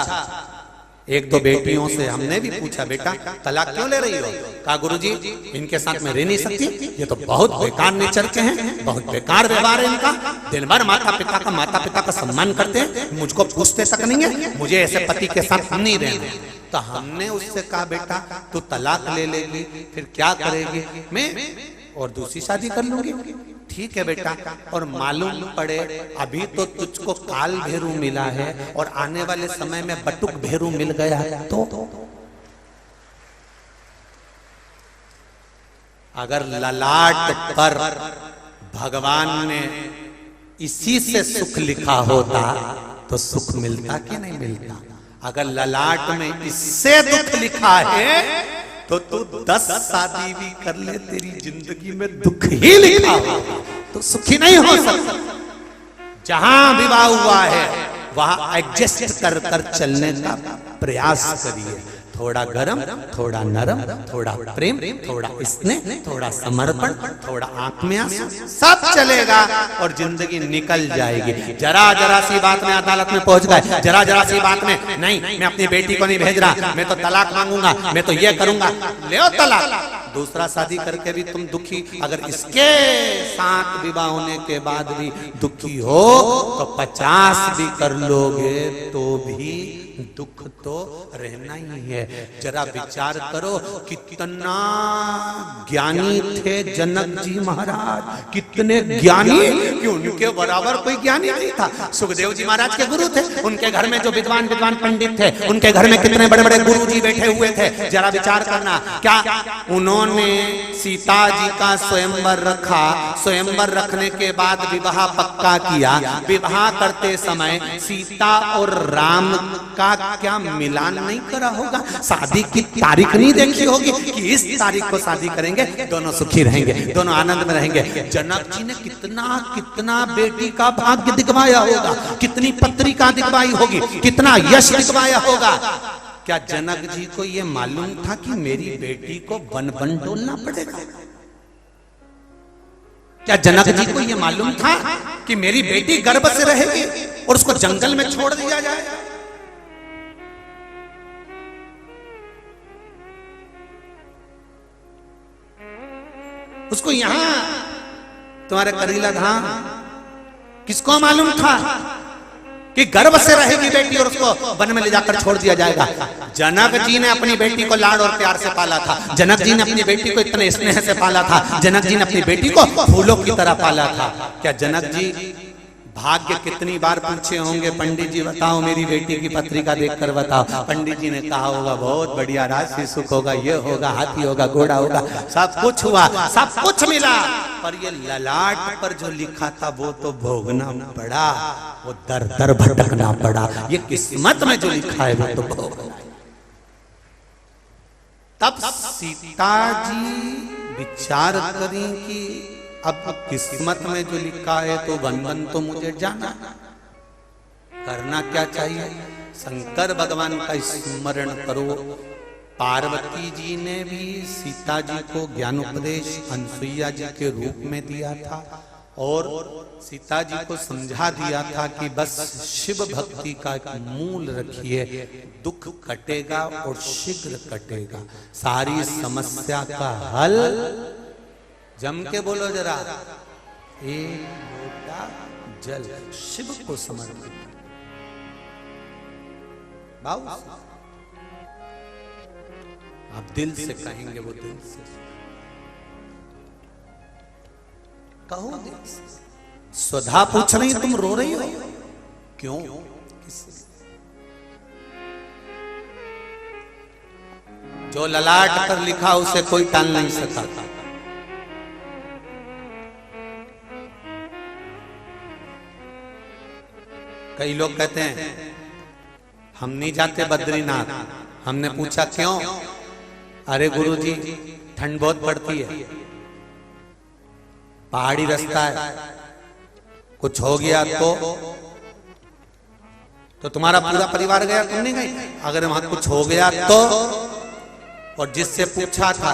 एक दो बेटियों से, हमने भी पूछा बेटा तलाक क्यों ले रही हो? कहा गुरुजी इनके साथ में रह नहीं सकती, ये तो बहुत बेकार नेचर के हैं, बहुत बेकार व्यवहार है इनका, दिन भर माता पिता का सम्मान करते हैं, मुझको पूछते तक नहीं है, मुझे ऐसे पति के साथ नहीं रहना। तो हमने उससे कहा बेटा तू तलाक ले लेगी फिर क्या करेगी? मैं और दूसरी शादी कर लूंगी। ठीक है बेटा, और मालूम पड़े अभी तो तुझको काल भेरू मिला है और आने वाले समय में बटुक भेरू मिल गया है, तो अगर ललाट पर भगवान ने इसी से सुख लिखा होता तो सुख मिलता कि नहीं मिलता? अगर ललाट में इससे दुख लिखा है तो तू 10 शादी भी कर ले, तेरी जिंदगी में दुख ही लिखा हो तो सुखी नहीं हो सकता। जहां विवाह हुआ है वहां एडजस्ट कर कर चलने का प्रयास करिए। थोड़ा गरम, थोड़ा नरम, थोड़ा प्रेम, थोड़ा स्नेह, थोड़ा समर्पण, थोड़ा आंख में आंसू, सब चलेगा और जिंदगी निकल जाएगी। जरा जरा सी बात में अदालत में पहुंच गए, जरा जरा सी बात में नहीं मैं अपनी बेटी को नहीं भेज रहा, मैं तो तलाक मांगूंगा, मैं तो ये करूंगा, ले तलाक। दूसरा शादी करके भी तुम दुखी, अगर इसके साथ विवाह होने के बाद भी दुखी हो तो 50 भी कर लोगे तो भी दुख तो रहना ही है। जरा विचार करो कितना ज्ञानी थे जनक जी महाराज, कितने ज्ञानी कि उनके बराबर कोई ज्ञानी नहीं था। सुखदेव जी महाराज के गुरु थे, उनके घर में जो विद्वान पंडित थे उनके घर में कितने बड़े बड़े गुरु जी बैठे हुए थे। जरा विचार करना, क्या उन्होंने सीता जी का स्वयंवर रखा, स्वयंवर रखने के बाद विवाह पक्का किया, विवाह करते समय सीता और राम का क्या मिलान नहीं करा होगा? शादी की तारीख नहीं देखी होगी कि इस तारीख को शादी करेंगे, दोनों सुखी रहेंगे, दोनों आनंद में रहेंगे। जनक जी ने कितना कितना बेटी का भाग्य दिखवाया होगा, कितनी पत्रिका दिखवाई होगी, कितना यश दिखवाया होगा। क्या जनक जी को यह मालूम था कि मेरी बेटी को वन वन डोलना पड़ेगा? क्या जनक जी को यह मालूम था कि मेरी बेटी गर्भ से रहेगी और उसको जंगल में छोड़ दिया जाए? उसको यहां तुम्हारे करीला धाम किसको मालूम था कि गर्भ से रहेगी बेटी और उसको वन में ले जाकर छोड़ दिया जाएगा? जनक जी ने अपनी बेटी को लाड और प्यार से पाला था, जनक जी ने अपनी बेटी को इतने स्नेह से पाला था, जनक जी ने अपनी बेटी को फूलों की तरह पाला था। क्या जनक जी भाग्य कितनी बार पूछे होंगे, पंडित जी बताओ मेरी बेटी की पत्रिका देखकर बताओ? पंडित जी ने कहा होगा बहुत बढ़िया, राशि सुख होगा, ये होगा, हाथी होगा, घोड़ा होगा, सब कुछ हुआ, सब कुछ मिला, पर ये ललाट पर जो लिखा था वो तो भोगना पड़ा, वो दर दर भटकना पड़ा। ये किस्मत में जो लिखा है वो तो भोगना। तब सीता जी विचार करी कि अब किस्मत में जो लिखा है तो वन वन तो मुझे जाना, करना क्या चाहिए? शंकर भगवान का स्मरण करो। पार्वती जी ने भी सीता जी को ज्ञान उपदेश अनसुईया जी के रूप में दिया था और सीता जी को समझा दिया था कि बस शिव भक्ति का एक मूल रखिए, दुख कटेगा और शीघ्र कटेगा, सारी समस्या का हल। जम के बोलो जरा, एक लोटा जल शिव को समर्पित। बाबू आप दिल से कहेंगे, वो दिल से कहो, दिल से। स्वधा पूछ रही तुम रो रही हो क्यों? जो ललाट पर लिखा उसे कोई टाल नहीं सकता। कई लोग कहते हैं हम नहीं जाते बद्रीनाथ। हमने पूछा क्यों? अरे गुरुजी ठंड बहुत पड़ती है, पहाड़ी रास्ता है, कुछ हो गया तो तुम्हारा पूरा परिवार गया, तुम नहीं गई? अगर वहां कुछ हो गया तो? और जिससे पूछा था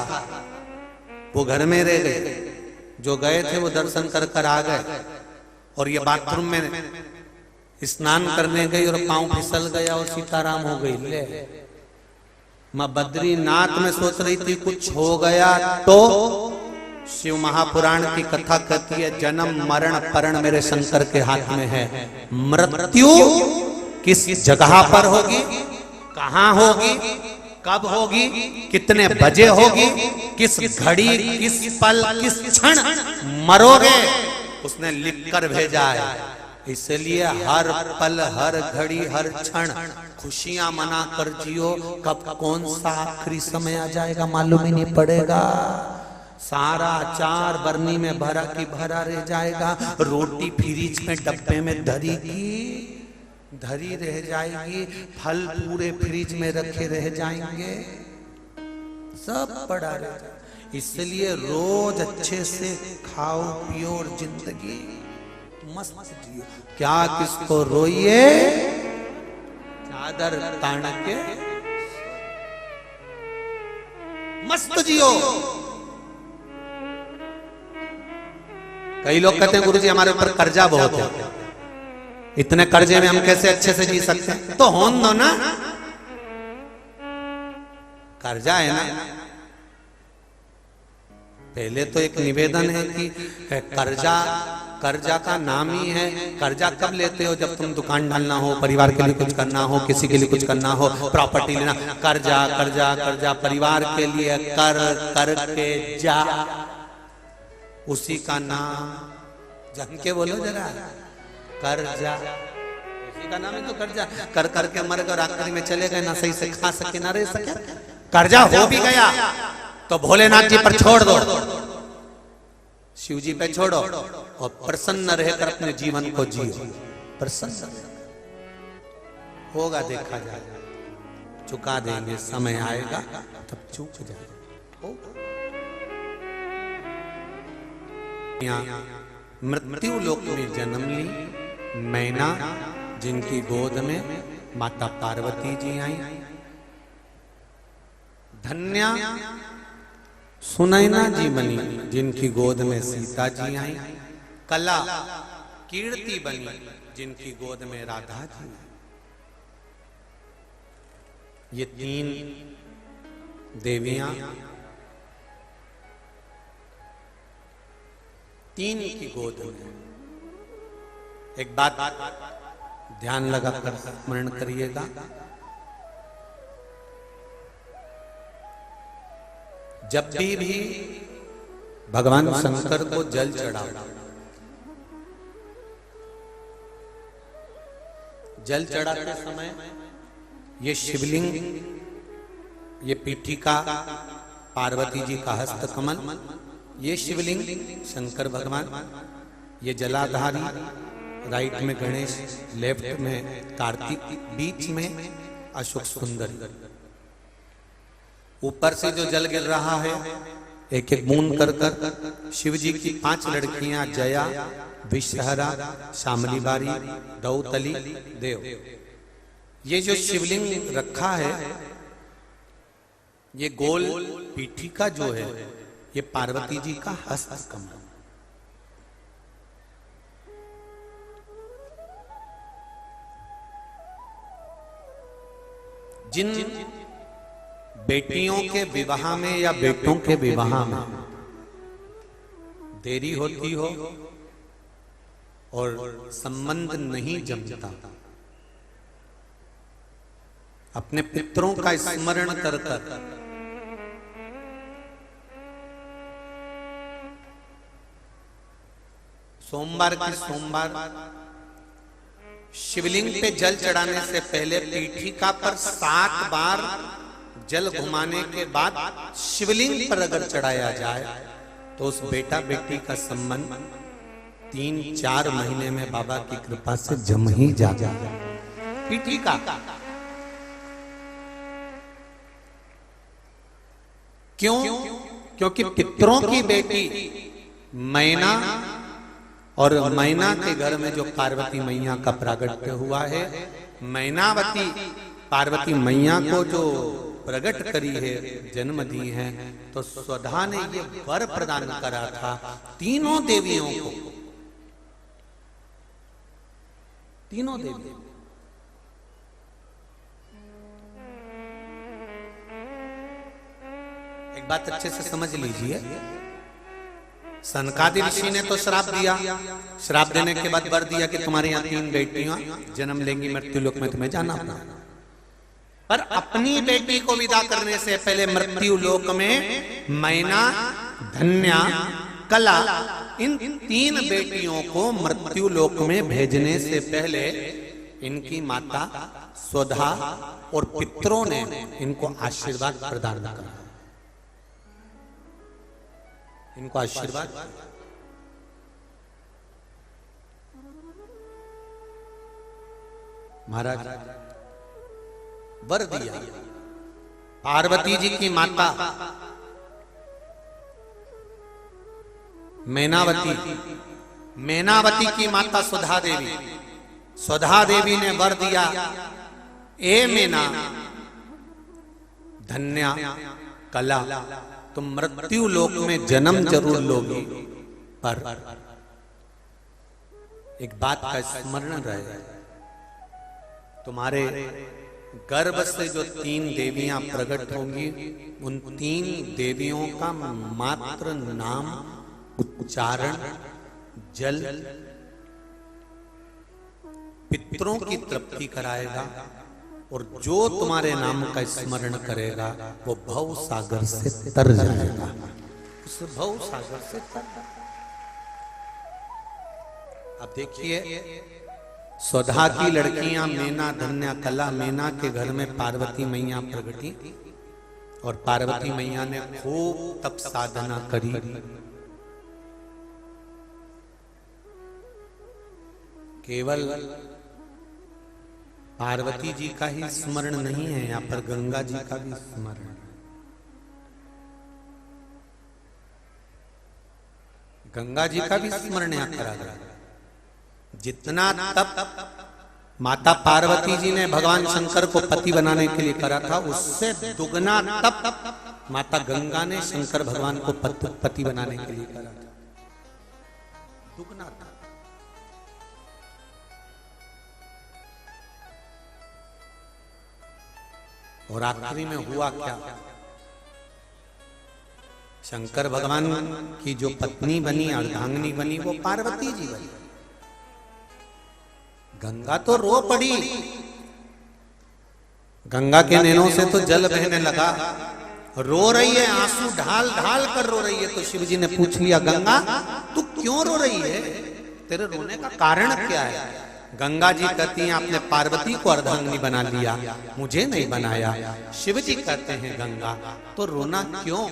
वो घर में रह गए, जो गए थे वो दर्शन कर कर आ गए। और ये बाथरूम में स्नान करने गई और पांव फिसल गया और सीताराम हो गई। ले मां बद्रीनाथ में सोच रही थी कुछ हो गया तो शिव महापुराण की कथा कहती है जन्म मरण परण मेरे शंकर के हाथ में है। मृत्यु किस जगह पर होगी, कहां होगी, कब होगी, कितने बजे होगी, किस घड़ी, किस पल, किस क्षण मरोगे, उसने लिख कर भेजा है। इसलिए हर पल, हर घड़ी, हर क्षण खुशियां मना कर जियो। कब कौन सा आखिरी समय आ जाएगा मालूम ही नहीं पड़ेगा। सारा अचार बरनी में भरा की भरा रह जाएगा, रोटी फ्रिज में डब्बे में धरी की धरी रह जाएगी, फल पूरे फ्रिज में रखे रह जाएंगे, सब पड़ा रह जाएगा। इसलिए रोज अच्छे से खाओ पियो और जिंदगी मस्त जियो। क्या किसको रोइए, चादर तान के मस्त जियो। कई लोग कहते हैं गुरुजी हमारे ऊपर कर्जा बहुत है, इतने कर्जे में हम कैसे अच्छे से जी सकते हैं। तो होन दो ना, कर्जा है ना। पहले तो एक निवेदन है कि कर्जा का नाम ही है। कर्जा कब लेते हो, जब तुम दुकान डालना हो, परिवार के लिए कुछ करना हो, किसी के लिए कुछ करना हो, प्रॉपर्टी लेना। कर्जा कर्जा कर्जा परिवार के लिए कर करके जा, उसी का नाम जम के बोलो जरा, कर्जा उसी का नाम है। तो कर्जा कर करके मर गए, आखिरी में चले गए, ना सही से खा सके ना रह सके। कर्जा हो भी गया तो भोलेनाथ जी पर छोड़ दो, शिव जी पे छोड़ो और प्रसन्न रहकर अपने जीवन को जियो। प्रसन्न होगा, देखा जाएगा, चुका देंगे, समय आएगा तब चूक जाएगा। मृत्यु लोक में जन्म ली मैना, जिनकी गोद में माता पार्वती जी आई। धन्या सुनैना जी बनी, जिनकी गोद में सीता जी आई। कला कीर्ति बनी, जिनकी गोद में राधा जी। ये तीन देवियां तीन की गोद में। एक बात ध्यान लगाकर स्मरण करिएगा, जब भी भगवान शंकर को जल चढ़ाओ, जल चढ़ाते समय ये शिवलिंग, ये पीठिका पार्वती जी का हस्त कमल, ये शिवलिंग शंकर भगवान, ये जलाधारी, राइट में गणेश, लेफ्ट में कार्तिक, बीच में अशोक सुंदर। ऊपर से जो जल गिर रहा है एक एक बूंद कर कर शिव जी की 5 लड़कियां जया, विषहरा, शामली बारी, दौतली, देव, ये जो शिवलिंग रखा है, ये गोल पीठिका जो है, ये पार्वती जी का हस्त कमल। जिन बेटियों के विवाह में या बेटों के विवाह में देरी होती हो और संबंध नहीं जमता, अपने पितरों का स्मरण कर कर सोमवार की सोमवार शिवलिंग पे जल चढ़ाने से पहले पीठिका पर 7 बार जल घुमाने के बाद शिवलिंग पर अगर चढ़ाया जाए तो उस बेटा बेटी का संबंध 3-4 महीने में बाबा की कृपा से जम ही जाता है। पीठिका क्यों? क्योंकि पितरों की बेटी मैना, और मैना के घर में जो पार्वती मैया का प्रागट्य हुआ है, मैनावती पार्वती मैया को जो प्रकट करी है, जन्म दी है, तो स्वधा ने ये वर प्रदान करा था तीनों देवियों को। तीनों देवी। एक बात अच्छे से समझ लीजिए, सनकादि ऋषि ने तो श्राप दिया, श्राप देने के बाद वर दिया कि तुम्हारे यहाँ 3 बेटियां जन्म लेंगी, मृत्यु लोक में तुम्हें जाना पड़ा। पर अपनी बेटी को विदा करने से पहले मृत्यु लोक में मैना, धन्या, कला, इन 3 बेटियों को मृत्यु लोक में भेजने से पहले इनकी माता स्वधा और पितरों ने इनको आशीर्वाद प्रदान करा, इनको आशीर्वाद। महाराज वर दिया। पार्वती जी की माता मैनावती, मैनावती की माता सुधा देवी, सुधा देवी ने वर दिया, ए मैना, धन्या, कला, तुम मृत्यु लोक में जन्म जरूर लोगी, पर एक बात का स्मरण रहे, तुम्हारे गर्भ से जो 3 देवियां प्रकट होंगी, उन 3 देवियों का मात्र नाम उच्चारण जल पितरों की तृप्ति कराएगा, और जो तुम्हारे नाम का स्मरण करेगा वो भव सागर से तर जाएगा, उस भव सागर से तर। अब देखिए, स्वधा की लड़कियां मैना, धन्या, कला, मैना के घर में पार्वती मैया प्रगटी, और पार्वती मैया ने खूब तप साधना करी। केवल पार्वती जी का ही स्मरण नहीं है, यहाँ पर गंगा जी का भी स्मरण है। गंगा जी का भी स्मरण यहाँ करा गया। जितना तप माता पार्वती जी ने भगवान शंकर को पति बनाने के लिए करा था, उससे दुगना तप माता गंगा ने शंकर भगवान को पति बनाने के लिए करा था, दुगना तप। और आखिरी में हुआ क्या? शंकर भगवान की जो पत्नी बनी, अर्धांगिनी बनी, वो पार्वती जी बनी। गंगा तो रो पड़ी, गंगा के नैनों से तो जल बहने लगा, रो रही है, आंसू ढाल ढाल कर रो रही है। तो शिव जी ने पूछ लिया, गंगा तू क्यों रो रही है, तेरे रोने का कारण क्या है? गंगा जी कहती हैं, आपने पार्वती को अर्धांगिनी बना लिया, मुझे नहीं बनाया। शिव जी कहते हैं, गंगा तो रोना क्यों?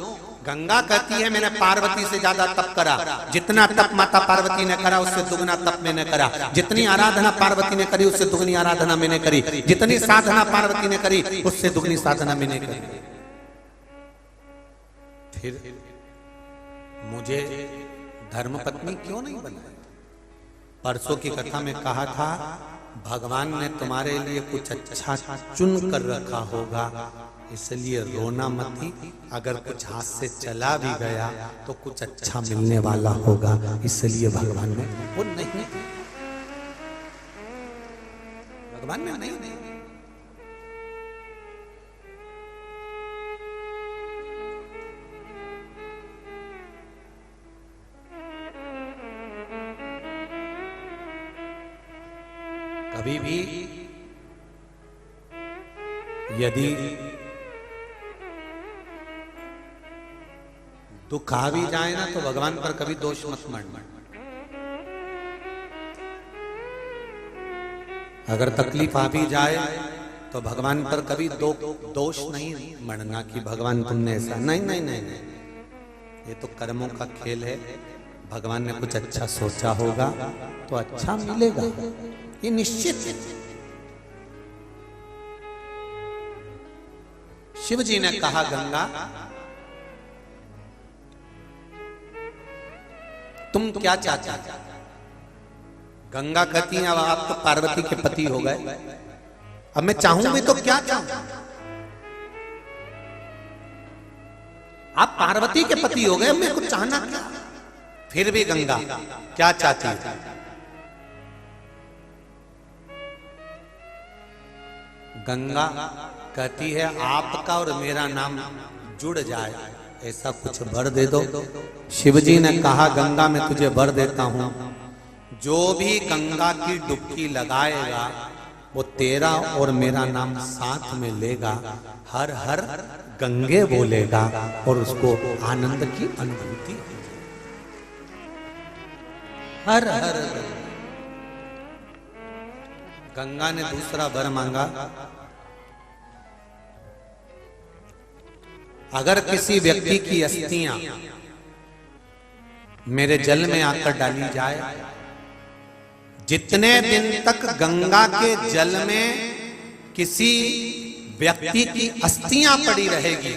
गंगा कहती है, मैंने पार्वती से ज्यादा तप करा, जितना तप माता पार्वती ने करा उससे दुगना तप मैंने करा, जितनी आराधना पार्वती ने करी उससे दुगनी आराधना मैंने करी, जितनी साधना पार्वती ने करी उससे दुगनी साधना मैंने करी। फिर मुझे धर्मपत्नी क्यों नहीं बनाई? परसों की कथा में कहा था, भगवान ने तुम्हारे लिए कुछ अच्छा चुन कर रखा होगा, इसलिए रोना मत ही। अगर कुछ हाथ से चला भी गया तो कुछ अच्छा मिलने वाला होगा, इसलिए भगवान ने वो नहीं, भगवान ने नहीं। कभी भी यदि दुख आ भी जाए ना, तो भगवान पर कभी दोष मत मढ़ना। अगर तकलीफ आ भी जाए तो भगवान पर कभी दोष नहीं मढ़ना कि भगवान तुमने ऐसा, नहीं नहीं नहीं नहीं, ये तो कर्मों का खेल है। भगवान ने कुछ अच्छा सोचा होगा तो अच्छा मिलेगा, ये निश्चित है। शिव जी ने कहा, गंगा तुम क्या चाहती? गंगा कहती है, अब आप तो पार्वती के पति हो गए, अब मैं चाहूंगी तो क्या चाहूं? आप पार्वती के पति हो गए, मैं कुछ चाहना क्या? फिर भी गंगा क्या चाहती है? गंगा कहती है आपका और मेरा नाम जुड़ जाए, ऐसा कुछ वर दे दो। शिवजी ने कहा गंगा मैं तुझे वर देता हूं, जो भी गंगा की डुबकी लगाएगा वो तेरा और मेरा नाम साथ में लेगा, हर हर गंगे बोलेगा और उसको आनंद की अनुभूति। हर हर गंगा ने दूसरा वर मांगा, अगर किसी व्यक्ति की अस्थियां मेरे जल में आकर डाली जाए, जितने दिन तक गंगा के जल में किसी व्यक्ति की अस्थियां पड़ी रहेगी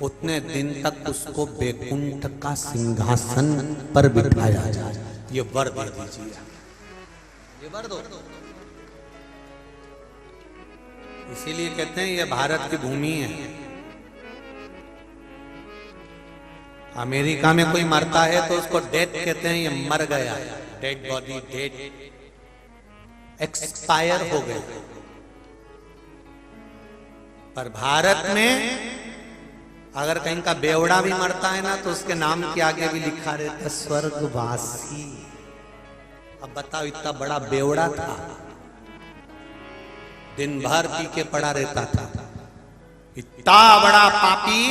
उतने दिन तक उसको बैकुंठ का सिंहासन पर बिठाया जाए। ये वर दे दीजिए, ये वर दो। इसीलिए कहते हैं ये भारत की भूमि है। अमेरिका में कोई मरता है तो उसको डेथ कहते हैं, ये मर गया, डेड बॉडी, डेड एक्सपायर हो गया। पर भारत में अगर कहीं का बेवड़ा भी मरता है ना तो उसके नाम के आगे भी लिखा रहता है स्वर्गवासी। अब बताओ इतना बड़ा बेवड़ा था, दिन भर पी के पड़ा रहता था, इतना बड़ा पापी,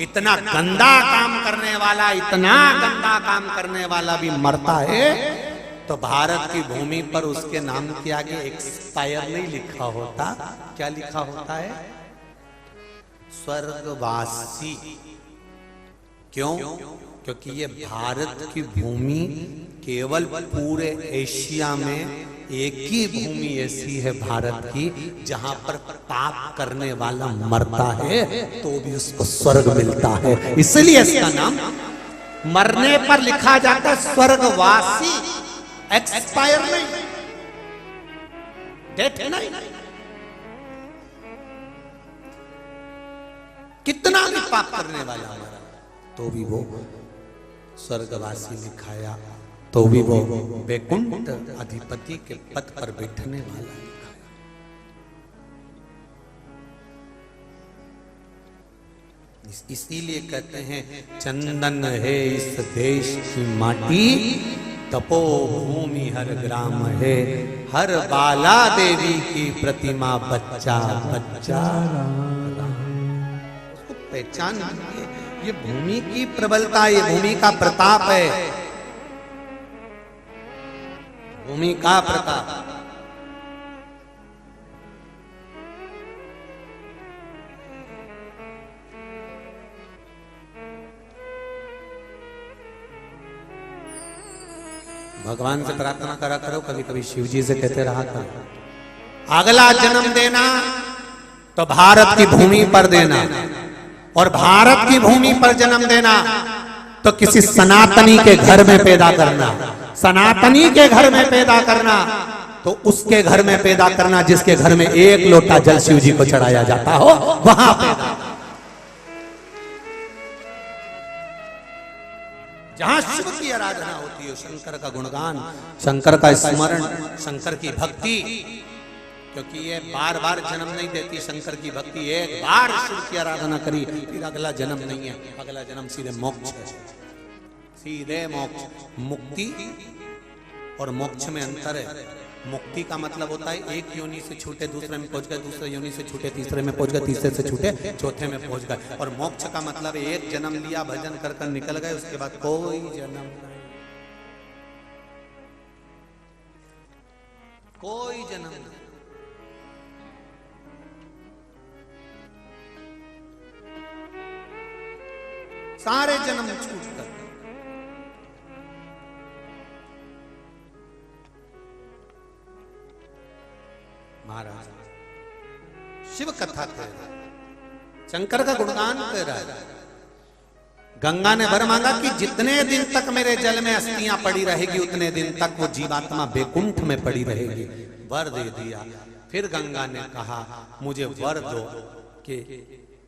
इतना गंदा काम करने वाला, इतना गंदा काम करने वाला भी मरता है तो भारत की भूमि पर उसके नाम के आगे एक्सपायर नहीं लिखा होता, क्या लिखा होता है? स्वर्गवासी। क्यों? क्योंकि ये भारत की भूमि केवल पूरे एशिया में एक ही भूमि ऐसी है भारत की जहां पर पाप करने वाला मरता है तो भी उसको स्वर्ग मिलता है। इसलिए इसका नाम मरने पर लिखा जाता है स्वर्गवासी, एक्सपायर नहीं, डेथ नहीं। कितना भी पाप करने वाला मरा तो भी वो स्वर्गवासी लिखाया, तो भी वो वैकुंठ अधिपति के पद पर बैठने वाला लिखा। इसीलिए कहते हैं चंदन है इस देश की माटी, तपोभूमि हर ग्राम है, हर बाला देवी की प्रतिमा बच्चा बच्चा। उसको पहचान, ये भूमि की प्रबलता, ये भूमि का प्रताप है, भूमि का प्रताप। भगवान से प्रार्थना करा करो, कभी कभी शिव जी से कहते रहा करो, अगला जन्म देना तो भारत की भूमि पर देना, और भारत की भूमि पर जन्म देना तो किसी सनातनी के घर में पैदा करना, सनातनी के घर में पैदा करना तो उसके घर में पैदा करना जिसके घर में एक लोटा जल शिव जी को चढ़ाया जाता हो, वहां पैदा। जहां शिव की आराधना होती है, शंकर का गुणगान, शंकर का स्मरण, शंकर की भक्ति, क्योंकि ये बार बार जन्म नहीं देती शंकर की भक्ति। एक बार शिव की आराधना करी फिर अगला जन्म नहीं है, अगला जन्म सीधे मोक्ष है, सीधे मोक्ष। मुक्ति और मोक्ष में अंतर है। मुक्ति का मतलब होता है एक योनि से छूटे दूसरे में पहुंच गए, दूसरे योनि से छूटे तीसरे में पहुंच गए, तीसरे से छूटे चौथे में पहुंच गए। और मोक्ष का मतलब एक जन्म लिया, भजन कर कर निकल गए, उसके बाद कोई जन्म नहीं, कोई जन्म नहीं। सारे जन्म छूट कर। महाराज शिव कथा कह रहा है, शंकर का गुणगान कह रहा है। गंगा ने वर मांगा कि जितने दिन तक मेरे जल में अस्थियां पड़ी रहेगी उतने दिन तक वो जीवात्मा बैकुंठ में पड़ी रहेगी। वर दे दिया। फिर गंगा ने कहा मुझे वर दो कि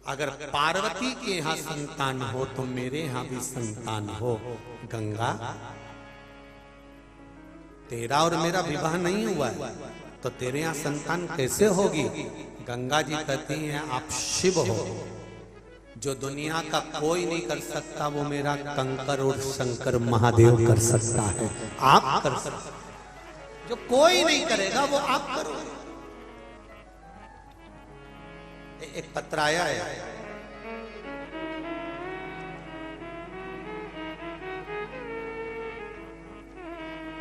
अगर पार्वती के यहाँ संतान हो तो मेरे यहाँ भी संतान हो। गंगा तेरा और मेरा विवाह नहीं हुआ है तो तेरे यहाँ संतान कैसे होगी? गंगा जी कहती हैं आप शिव हो, जो दुनिया का कोई नहीं कर सकता वो मेरा कंकर और शंकर महादेव कर सकता है, आप कर सकते, जो कोई नहीं करेगा वो आप करो। एक पत्र आया है,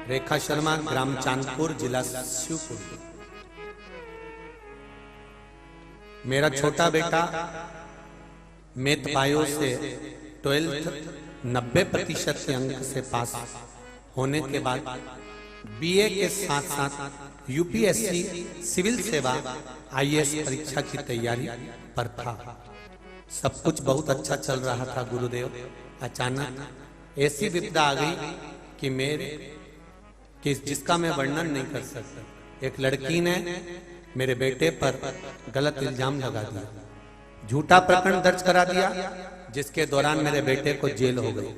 रेखा शर्मा, ग्राम चांदपुर, जिला शिवपुरी। मेरा छोटा बेटा मैथ बायो से 12th 90% के अंक से पास होने के बाद बीए के साथ साथ यूपीएससी सिविल सेवा आईएएस परीक्षा की तैयारी पर था। सब कुछ बहुत अच्छा चल रहा था गुरुदेव। अचानक ऐसी विपदा आ गई कि जिसका मैं वर्णन नहीं कर सकता। एक लड़की ने मेरे बेटे पर गलत इल्जाम लगा दिया, झूठा प्रकरण दर्ज करा दिया, जिसके दौरान मेरे बेटे को जेल हो गई।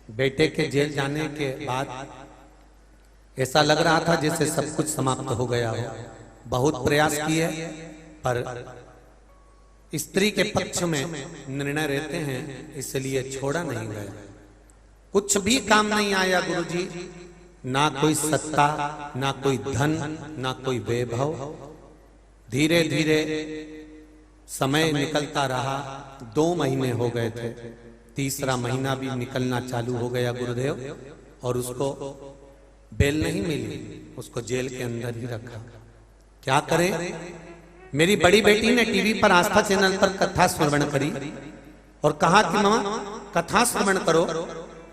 बेटे के जेल जाने के बाद ऐसा लग रहा था जैसे सब कुछ समाप्त हो गया हो। बहुत प्रयास किए पर स्त्री के पक्ष में निर्णय रहते हैं, इसलिए छोड़ा नहीं गया। कुछ भी काम नहीं आया गुरुजी, ना कोई सत्ता, ना कोई धन, ना कोई वैभव। धीरे धीरे समय निकलता रहा। 2 महीने हो गए थे, तीसरा महीना भी निकलना चालू हो गया गुरुदेव, और उसको बेल नहीं मिली, उसको जेल के अंदर ही रखा। क्या करें? मेरी बड़ी बेटी ने टीवी पर आस्था चैनल पर कथा श्रवण करी और कहा कि मामा कथा श्रवण करो,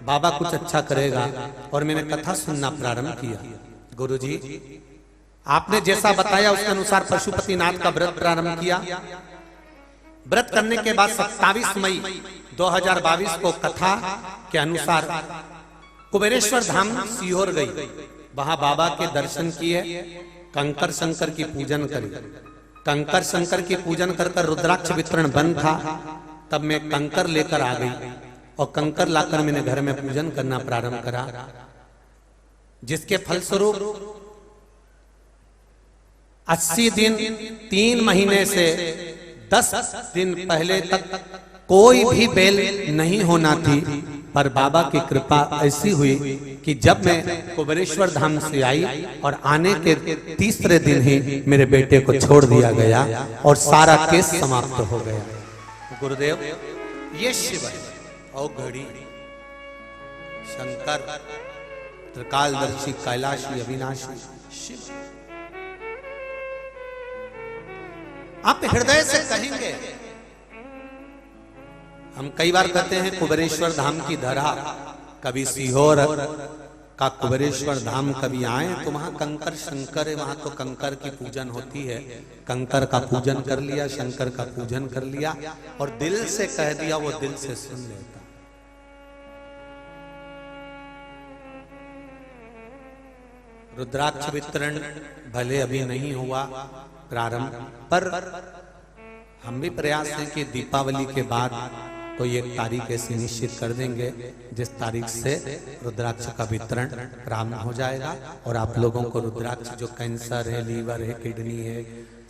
बाबा कुछ अच्छा करेगा। और मैंने कथा सुनना प्रारंभ किया। गुरुजी आपने जैसा बताया उसके अनुसार पशुपतिनाथ का व्रत प्रारंभ किया। व्रत करने के बाद 27 मई 2022 को कथा के अनुसार कुबेरेश्वर धाम सीहोर गई। वहां बाबा के दर्शन किए, कंकर शंकर की पूजन करी। कंकर शंकर की पूजन कर रुद्राक्ष वितरण बंद था, तब मैं कंकर लेकर आ गई और कंकर लाकर मैंने घर में पूजन करना प्रारंभ करा, जिसके फलस्वरूप 80 दिन 3 महीने से 10 दिन पहले तक कोई भी बेल नहीं होना थी। पर बाबा की कृपा ऐसी हुई कि जब मैं कुबेरेश्वर धाम से आई और आने के तीसरे दिन ही मेरे बेटे को छोड़ दिया गया और सारा केस समाप्त हो गया। गुरुदेव ये शिव है, औघड़ी शंकर, त्रिकालदर्शी, कैलाशी, अविनाशी शिव। आप हृदय से कहेंगे। हम कई बार कहते हैं कुबेरेश्वर धाम की धरा, कभी सीहोर का कुबेरेश्वर धाम कभी आए तो वहां कंकर शंकर है, वहां तो कंकर की पूजन होती है। कंकर का पूजन कर लिया, शंकर का पूजन कर लिया और दिल से कह दिया, वो दिल से सुन लेता। रुद्राक्ष वितरण भले अभी नहीं हुआ प्रारंभ, पर हम भी प्रयास है कि दीपावली के बाद कोई एक तारीख ऐसी निश्चित कर देंगे जिस तारीख से रुद्राक्ष का वितरण प्रारंभ हो जाएगा और आप लोगों को रुद्राक्ष जो कैंसर है, लीवर है, किडनी है,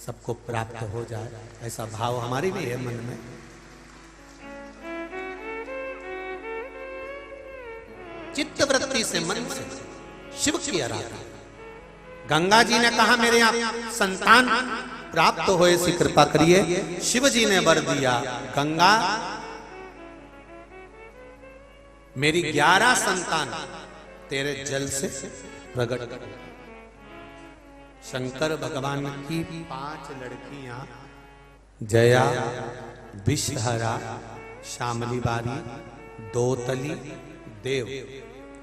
सबको प्राप्त हो जाए, ऐसा भाव हमारी भी है मन में। चित्त वृत्ति से, मन से शिव की आराधना। गंगा जी ने कहा मेरे यहाँ संतान प्राप्त हो, ऐसी कृपा करिए। शिव जी ने वर दिया, गंगा मेरी 11 संतान तेरे जल से प्रकट कर। शंकर भगवान की 5 लड़कियां, जया, विषहरा, शामली बारी, दोतली, देव,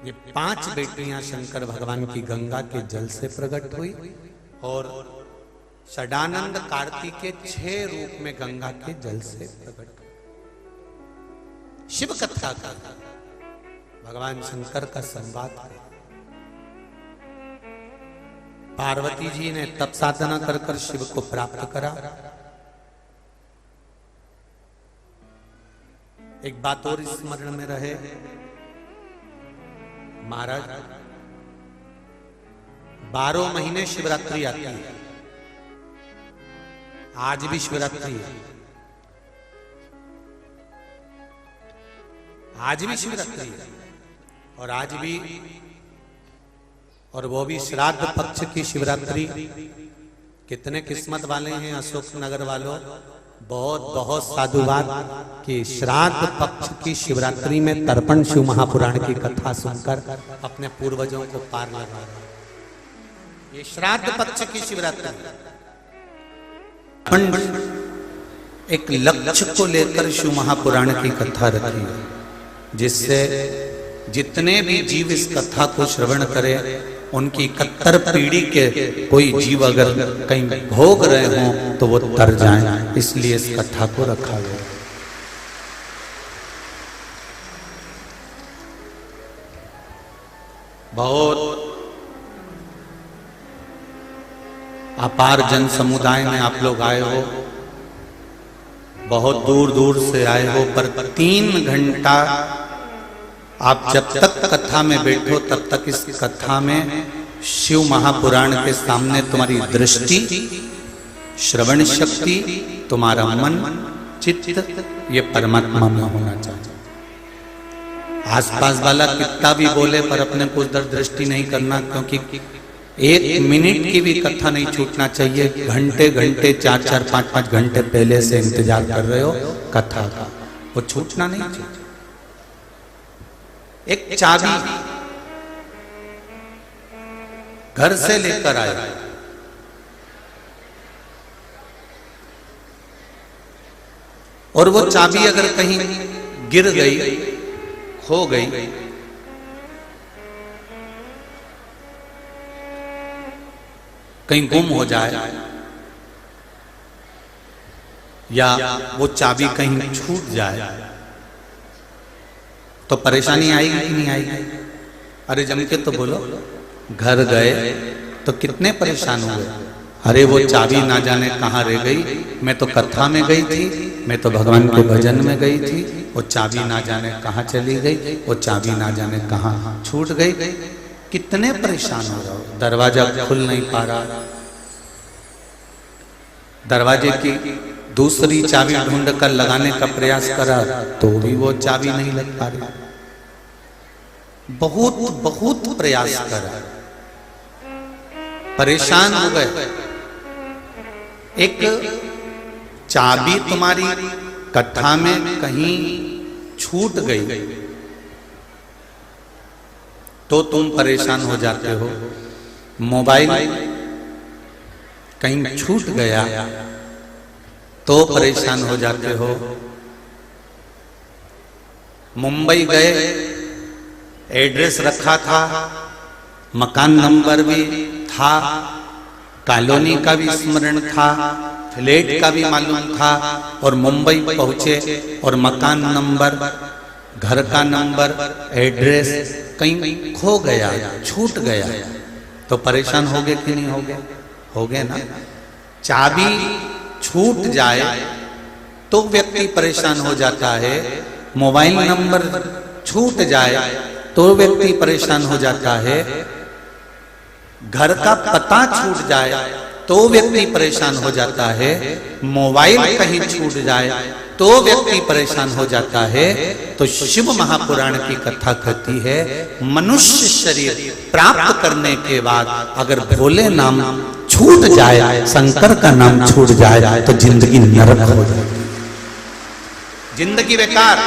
ये 5 बेटियां शंकर भगवान की गंगा के जल से प्रकट हुई और षडानंद कार्तिक के 6 रूप में गंगा के जल से प्रकट। शिव कथा का भगवान शंकर का संवाद है। पार्वती जी ने तप साधना कर कर शिव को प्राप्त करा। एक बात और स्मरण में रहे, महाराज 12 महीने शिवरात्रि आती है। आज भी शिवरात्रि है, आज भी शिवरात्रि है, और आज भी, और वो भी श्राद्ध पक्ष की शिवरात्रि। कितने किस्मत वाले हैं अशोकनगर वालों, बहुत बहुत साधुवाद कि श्राद्ध पक्ष की शिवरात्रि में तर्पण शिव महापुराण की कथा सुनकर अपने पूर्वजों को पार लगा। ये श्राद्ध पक्ष की शिवरात्रि एक लक्ष्य को लेकर शिव महापुराण की कथा रखी है, जिससे जितने भी जीव इस कथा को श्रवण करें, उनकी 71 पीढ़ी के कोई जीव अगर कहीं भोग रहे हों तो वो तर जाएं, इसलिए इस कथा को रखा गया। बहुत अपार जन समुदाय में आप लोग आए हो, बहुत दूर दूर से आए हो, पर 3 घंटा आप जब तक कथा में बैठो तब तक इस कथा में शिव महापुराण के सामने तुम्हारी दृष्टि, श्रवण शक्ति, तुम्हारा मन, चित्त ये परमात्मा में होना चाहिए। आसपास वाला कितना भी बोले पर अपने को उधर दृष्टि नहीं करना, क्योंकि 1 मिनट की भी कथा नहीं छूटना चाहिए। घंटे घंटे 4-4, 5-5 घंटे पहले से इंतजार कर रहे हो कथा का, वो छूटना नहीं चाहिए। एक चाबी घर से लेकर आए, और वो चाबी अगर कहीं गिर गई, खो गई, कहीं गुम हो जाए, या वो चाबी कहीं छूट जाए, तो परेशानी आएगी कि नहीं आएगी? अरे जम के तो बोलो। घर गए तो कितने परेशान हुए, अरे वो चाबी ना जाने कहाँ रह गई, मैं तो कथा में गई थी, मैं तो भगवान के भजन में गई थी, वो चाबी ना जाने कहाँ चली गई, वो चाबी ना जाने कहाँ छूट गई। कितने परेशान हो रहे हो, दरवाजा खुल नहीं पा रहा, दरवाजे की दूसरी चाबी ढूंढ कर लगाने का प्रयास करा तो भी वो चाबी नहीं लग पा रही, बहुत बहुत प्रयास करा, परेशान हो गए। एक चाबी तुम्हारी कथा में कहीं छूट गई तो तुम परेशान हो जाते हो, मोबाइल कहीं छूट गया तो परेशान हो जाते हो। मुंबई गए, एड्रेस रखा था, मकान नंबर भी था, कॉलोनी का भी स्मरण था, फ्लैट का भी मालूम था, और मुंबई पहुंचे और मकान नंबर, घर का नंबर, एड्रेस कहीं खो गया, छूट गया, तो परेशान हो गए कि नहीं हो गए? हो गए ना। चाबी छूट जाए तो व्यक्ति परेशान हो जाता है, मोबाइल नंबर छूट जाए तो व्यक्ति परेशान हो जाता है, घर का पता छूट जाए तो व्यक्ति परेशान हो जाता है, मोबाइल कहीं छूट जाए तो व्यक्ति परेशान हो जाता है। तो शिव महापुराण की कथा कहती है, मनुष्य शरीर प्राप्त करने के बाद अगर भोले नाम छूट जाए, शंकर का नाम छूट जाए, तो जिंदगी नरक हो जाए, जिंदगी बेकार।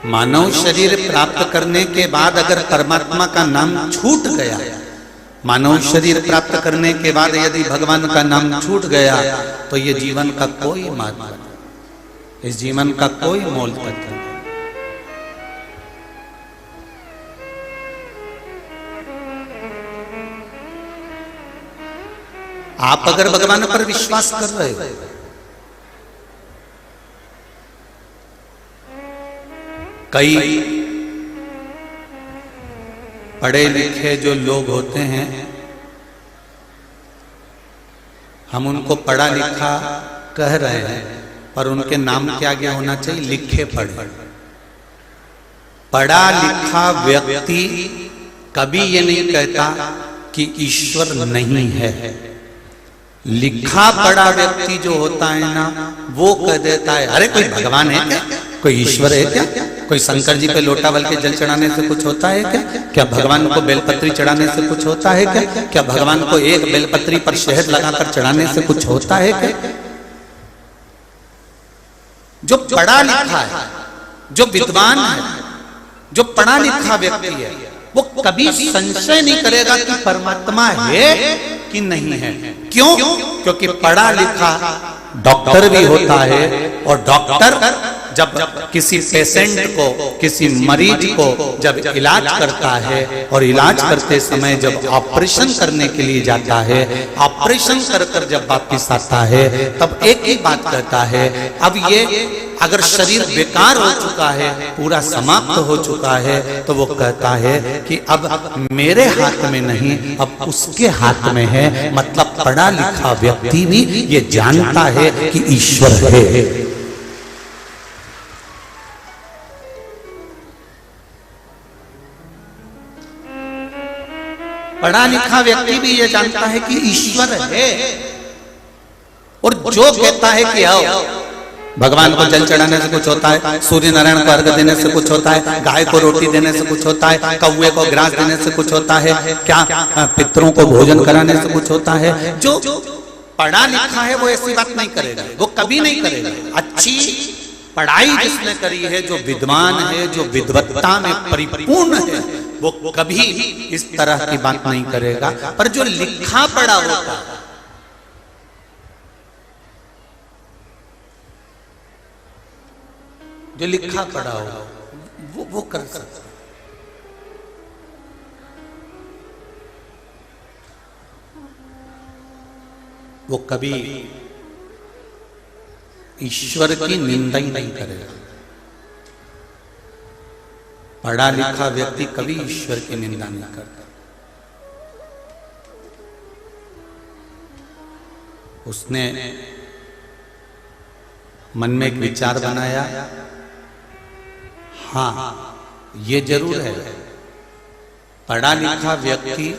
मानव शरीर प्राप्त करने के बाद अगर परमात्मा का नाम छूट गया, मानव शरीर प्राप्त करने के बाद यदि भगवान का नाम छूट गया, तो ये जीवन का कोई महत्व नहीं, इस जीवन का कोई मोल तत्व नहीं। आप अगर भगवान पर विश्वास कर रहे हो, कई पढ़े लिखे जो लोग होते हैं, हम उनको पढ़ा लिखा कह रहे हैं, पर उनके नाम के आगे होना चाहिए लिखे पढ़े। पढ़ा लिखा व्यक्ति कभी ये नहीं कहता कि ईश्वर नहीं है। लिखा पढ़ा व्यक्ति जो होता है ना, वो कह देता है अरे कोई भगवान है क्या, कोई ईश्वर है क्या, कोई शंकर जी पे लोटा बल के जल चढ़ाने से कुछ होता है क्या, क्या भगवान को बेलपत्री चढ़ाने से कुछ होता है क्या, क्या भगवान को एक बेलपत्री पर शहद लगाकर चढ़ाने से कुछ होता है क्या। जो पढ़ा लिखा है, जो विद्वान है, जो पढ़ा लिखा व्यक्ति है, वो कभी संशय नहीं करेगा कि परमात्मा है कि नहीं है। क्यों? क्योंकि पढ़ा लिखा डॉक्टर भी होता है, और डॉक्टर जब किसी पेशेंट को, किसी मरीज को जब इलाज करता है, और इलाज करते समय जब ऑपरेशन करने के लिए जाता है, ऑपरेशन कर कर जब वापिस आता है, तब एक ही बात कहता है, अब ये अगर शरीर बेकार हो चुका है, पूरा समाप्त हो चुका है, तो वो कहता है कि अब मेरे हाथ में नहीं, अब उसके हाथ में है। मतलब पढ़ा लिखा व्यक्ति भी ये जानता है कि ईश्वर है। पढ़ा लिखा व्यक्ति भी ये जानता है कि ईश्वर है, और जो कहता है कि आओ भगवान को जल चढ़ाने से कुछ होता है, सूर्य नारायण को अर्घ्य देने से कुछ होता है, गाय को रोटी देने से कुछ होता है, कौवे को ग्रास देने से कुछ होता है, क्या पितरों को भोजन कराने से कुछ होता है। जो पढ़ा लिखा है वो ऐसी बात नहीं करेगा, वो कभी नहीं करेगा। अच्छी पढ़ाई जिसने करी है, जो विद्वान है, जो विद्वत्ता में परिपूर्ण है, वो कभी इस तरह की बात नहीं करेगा। पर जो लिखा पढ़ा होता है, जो लिखा पढ़ा होगा, वो कर सकता है। वो कभी ईश्वर की निंदा ही नहीं करेगा। पढ़ा लिखा व्यक्ति कभी ईश्वर की निंदा नहीं करता। उसने मन में एक विचार बनाया, हाँ ये जरूर है, पढ़ा लिखा व्यक्ति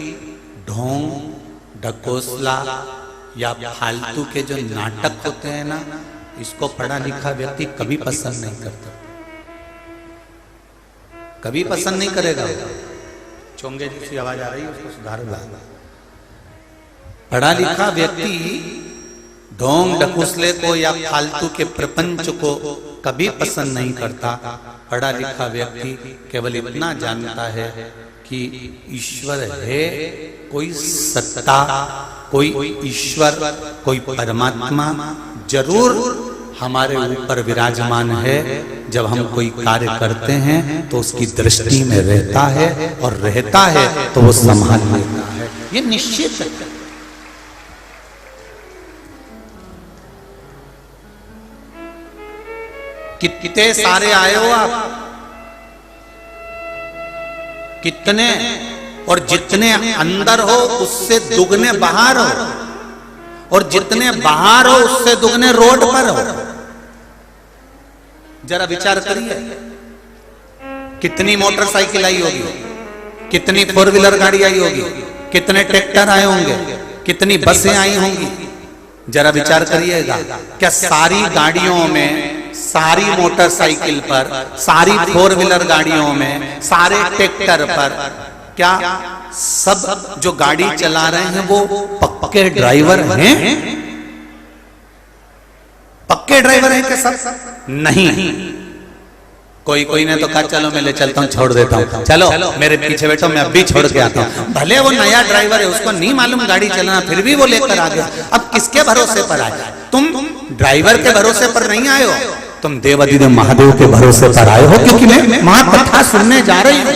ढोंग ढकोसला या फालतू के जो नाटक होते हैं ना, इसको पढ़ा लिखा व्यक्ति कभी पसंद नहीं करता, कभी पसंद नहीं करेगा। चोंगे जैसी आवाज आ रही है, उसको सुधार ला। पढ़ा लिखा व्यक्ति ढोंग ढकोसले को या फालतू के प्रपंच को कभी पसंद नहीं करता। पढ़ा लिखा व्यक्ति केवल इतना जानता है कि ईश्वर है, कोई सत्ता, कोई ईश्वर, कोई परमात्मा जरूर हमारे ऊपर विराजमान है। जब हम कोई कार्य करते हैं तो उसकी दृष्टि में रहता है, और रहता है तो वो संभाल लेता है, ये निश्चित है। कितने सारे आए हो आप, कितने, और जितने अंदर हो उससे दुगने बाहर हो, और जितने बाहर हो उससे दुगने रोड पर हो। जरा विचार करिए, कितनी मोटरसाइकिल आई होगी, कितनी फोर व्हीलर गाड़ी आई होगी, कितने ट्रैक्टर आए होंगे, कितनी बसें आई होंगी। जरा विचार करिएगा, क्या सारी गाड़ियों में, सारी मोटरसाइकिल पर, सारी फोर व्हीलर गाड़ियों में, सारे ट्रैक्टर पर, क्या सब जो गाड़ी चला रहे हैं वो पक्के ड्राइवर हैं? पक्के ड्राइवर हैं क्या सब? नहीं। कोई कोई ने तो कहा चलो मैं ले चलता हूँ, छोड़ देता हूँ, चलो मेरे पीछे बैठो, मैं अभी छोड़ के आता हूँ। भले वो नया ड्राइवर है, उसको नहीं मालूम गाड़ी चलाना, फिर भी वो लेकर आ गया। अब किसके भरोसे पर आए? तुम ड्राइवर के भरोसे पर नहीं आए हो, तुम देवाधिदेव महादेव के भरोसे पर आए हो, क्योंकि मैं महाकथा सुनने जा रही हूँ।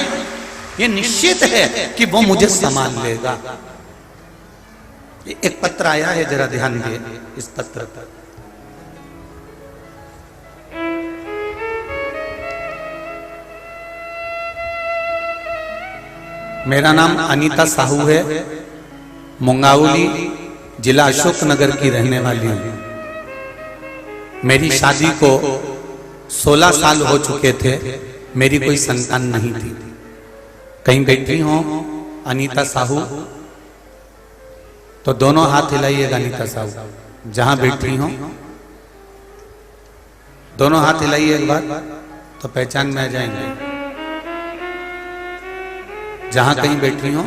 ये निश्चित है कि वो मुझे संभाल लेगा। एक पत्र आया है, जरा ध्यान दिए इस पत्र पर। मेरा नाम अनीता साहू है, मुंगावली जिला अशोकनगर की रहने वाली हूँ। मेरी शादी को 16 साल हो चुके थे। मेरी कोई संतान नहीं थी। कहीं बैठी हो अनीता साहू तो दोनों हाथ हिलाइएगा। अनीता साहू जहां बैठी हो दोनों हाथ हिलाइए एक बार तो पहचान में आ जाएंगे। जहां कहीं बैठी हो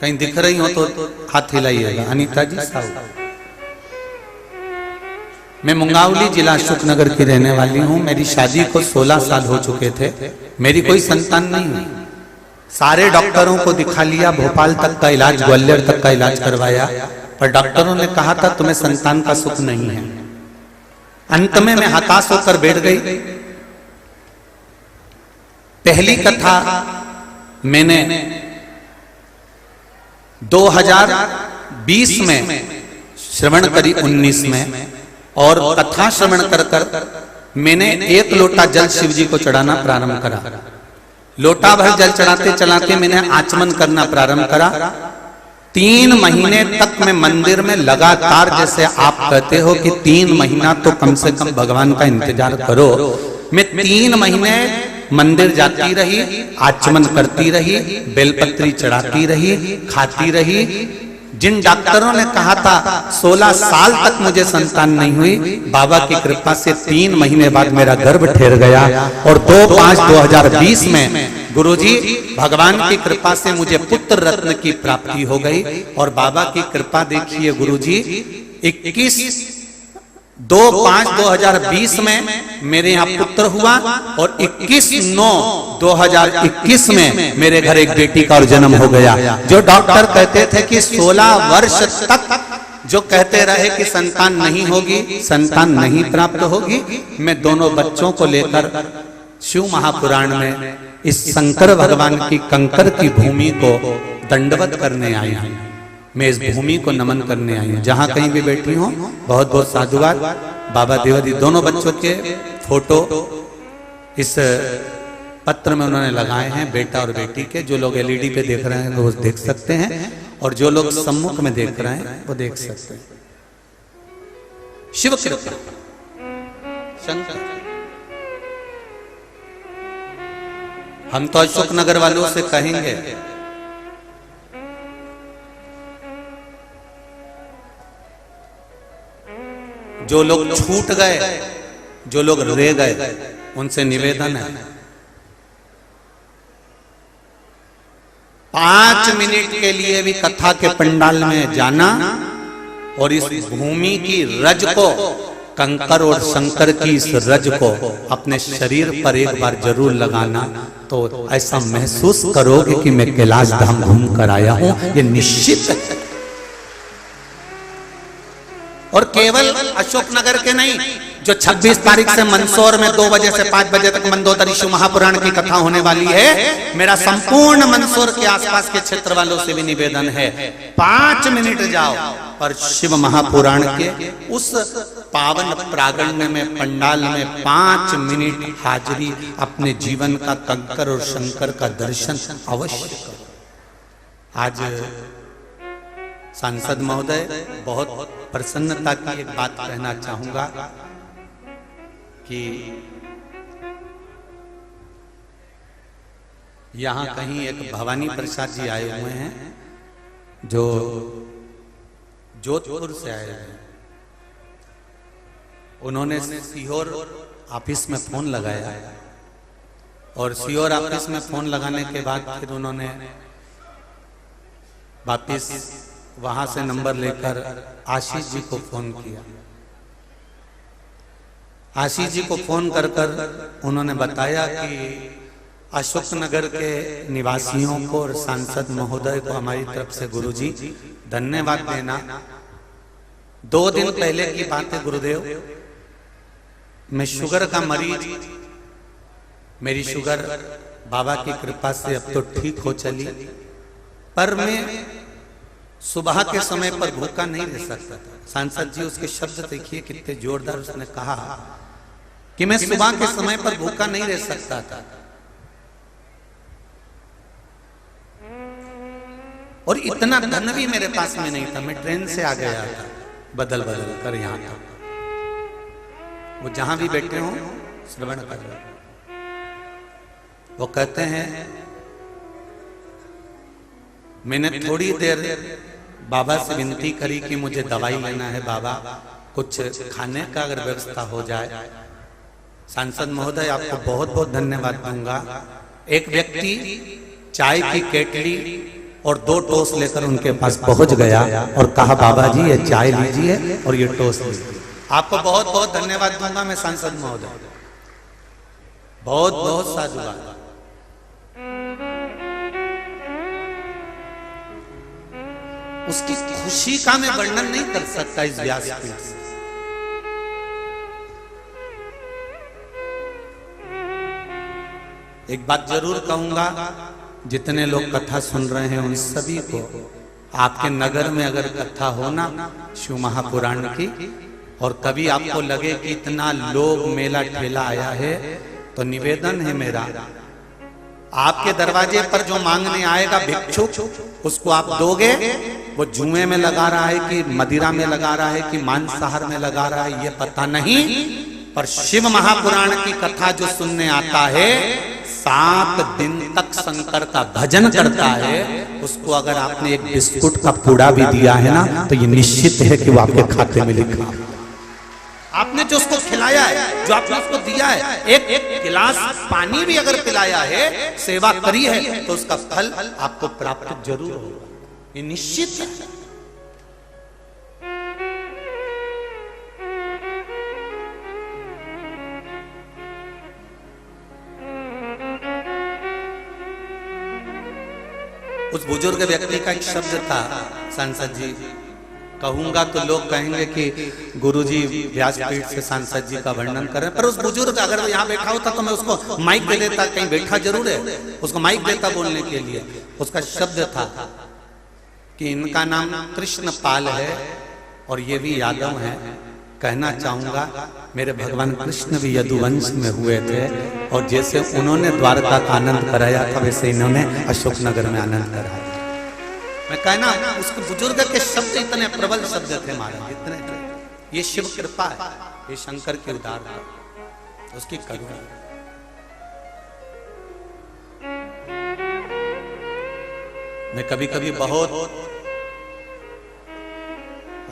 कहीं दिख रही हो तो हाथ हिलाइएगा। अनीता जी साहू, मैं मुंगावली जिला अशोकनगर की रहने वाली हूं। मेरी शादी को 16 साल हो चुके थे। मेरी कोई संतान नहीं हुई। सारे डॉक्टरों को दिखा लिया, भोपाल तक का इलाज, ग्वालियर तक का इलाज करवाया, पर डॉक्टरों ने कहा था तुम्हें संतान का सुख नहीं है। अंत में मैं हताश होकर बैठ गई। पहली कथा मैंने 2020 में श्रवण करी, 19 में, और कथा श्रवण कर कर मैंने 1 लोटा जल शिव जी को चढ़ाना प्रारंभ करा। लोटा भर जल चढ़ाते चढ़ाते मैंने आचमन करना प्रारंभ करा। 3 महीने तक मैं मंदिर में लगातार, जैसे आप कहते हो कि 3 महीना तो कम से कम भगवान का इंतजार करो, मैं 3 महीने मंदिर जाती रही, आचमन करती रही, बेलपत्री चढ़ाती रही, खाती रही। जिन डॉक्टरों ने कहा था 16 साल तक मुझे संतान नहीं हुई, बाबा की कृपा से 3 महीने बाद मेरा गर्भ ठहर गया और 2/5/2020 में गुरुजी भगवान की कृपा से मुझे पुत्र रत्न की प्राप्ति हो गई। और बाबा की कृपा देखिए गुरुजी, 2/5/2020 में मेरे यहाँ पुत्र हुआ और 21/9/2021 में मेरे घर एक बेटी का और जन्म हो गया। जो डॉक्टर कहते थे कि 16 वर्ष तक जो कहते रहे कि संतान नहीं होगी, संतान नहीं प्राप्त होगी, मैं दोनों बच्चों को लेकर शिव महापुराण में इस शंकर भगवान की कंकर की भूमि को दंडवत करने आई हूं। मैं इस भूमि को नमन करने आई हूं। जहां कहीं भी बैठी हूं बहुत बहुत साधुवाद। बाबा देवादी दोनों बच्चों के फोटो इस पत्र में उन्होंने लगाए हैं, बेटा और बेटी के। जो लोग एलईडी पे देख रहे हैं वो देख सकते हैं, और जो लोग सम्मुख में देख रहे हैं वो देख सकते हैं। शिव कृपा शंकर। हम तो अशोकनगर वालों से कहेंगे जो लोग छूट गए, जो लोग रह गए, उनसे निवेदन है 5 मिनट के लिए भी कथा के पंडाल में जाना और इस भूमि की रज को, कंकर और शंकर की इस रज को अपने शरीर पर एक बार जरूर लगाना, तो ऐसा महसूस करोगे कि मैं कैलाश धाम घूम कर आया हूं। ये निश्चित है। और केवल अशोकनगर के नहीं, जो 26 तारीख से मंदसौर में 2 बजे से 5 बजे तक मंदोदरी शिव महापुराण की कथा होने वाली है, मेरा संपूर्ण मंदसौर के आसपास के क्षेत्र वालों से भी निवेदन है 5 मिनट जाओ और शिव महापुराण के उस पावन प्रांगण में, पंडाल में 5 मिनट हाजिरी, अपने जीवन का कंकर और शंकर का दर्शन अवश्य करो। आज सांसद महोदय, बहुत प्रसन्नता की एक बात कहना चाहूंगा कि यहां कहीं एक भवानी प्रसाद जी आए हुए हैं जो जोधपुर से आए हैं। उन्होंने सीहोर ऑफिस में फोन लगाया और सीहोर ऑफिस में फोन लगाने के बाद फिर उन्होंने वापिस वहां से नंबर लेकर आशीष जी को फोन किया। आशीष जी को फोन कर उन्होंने बताया कि अशोकनगर के निवासियों को और सांसद महोदय को हमारी तरफ से गुरुजी धन्यवाद देना। 2 दिन पहले की बात है गुरुदेव, मैं शुगर का मरीज, मेरी शुगर बाबा की कृपा से अब तो ठीक हो चली, पर मैं सुबह के समय पर भूखा नहीं रह सकता था। सांसद जी, उसके शब्द देखिए कितने जोरदार, उसने कहा कि मैं सुबह के समय पर भूखा नहीं रह सकता था और इतना धन भी मेरे पास में नहीं था, मैं ट्रेन से आ गया था। बदल बदल कर यहां तक, वो जहां भी बैठे हो श्रवण कर रहे। वो कहते हैं मैंने थोड़ी देर बाबा से विनती करी कि मुझे दवाई लेना है बाबा, कुछ खाने का अगर व्यवस्था हो जाए। सांसद महोदय आपको बहुत बहुत धन्यवाद दूंगा। एक व्यक्ति चाय की केटली और 2 टोस्ट लेकर उनके पास पहुंच गया और कहा बाबा जी ये चाय लीजिए और ये टोस्ट लीजिए। आपको बहुत बहुत धन्यवाद दूंगा मैं सांसद महोदय, बहुत बहुत साधुवाद। उसकी खुशी का मैं वर्णन नहीं कर सकता इस व्यासपीठ से। एक बात जरूर कहूंगा, जितने लोग कथा सुन रहे हैं उन सभी को, आपके नगर में अगर कथा हो ना शिव महापुराण की, और कभी आपको लगे कि इतना लोग मेला ठेला आया है, तो निवेदन है मेरा, आपके दरवाजे पर जो मांगने आएगा भिक्षुक, उसको आप दोगे। वो जुए में लगा रहा है कि मदिरा में लगा रहा है कि मांसाहार में लगा रहा है ये पता नहीं, पर शिव महापुराण की कथा जो सुनने आता है 7 दिन तक शंकर का भजन करता है, उसको अगर आपने एक बिस्कुट का पूड़ा भी दिया है ना, तो ये निश्चित है कि वो आपके खाते में लिखा। आपने जो उसको खिलाया है, जो आपने उसको दिया है, एक गिलास पानी भी अगर पिलाया है, सेवा करी है, तो उसका फल आपको प्राप्त जरूर होगा, ये निश्चित है। उस बुजुर्ग व्यक्ति का एक शब्द था, सांसद जी, कहूंगा तो लोग कहेंगे कि गुरुजी व्यासपीठ से सांसद जी का वर्णन करें, पर उस बुजुर्ग अगर यहाँ बैठा होता तो मैं उसको माइक दे देता, कहीं बैठा जरूर है, उसको माइक देता बोलने के लिए। उसका शब्द था कि इनका नाम कृष्ण पाल है और ये भी यादव हैं। कहना चाहूंगा मेरे भगवान कृष्ण भी यदुवंश में हुए थे, और जैसे उन्होंने द्वारका का आनंद कराया था, वैसे इन्होंने अशोकनगर में आनंद कराया। मैं कहना उसके बुजुर्ग के शब्द इतने प्रबल शब्द थे महाराज, इतने। ये शिव कृपा है, ये शंकर की उदारता, उसकी करुणा। मैं कभी कभी बहुत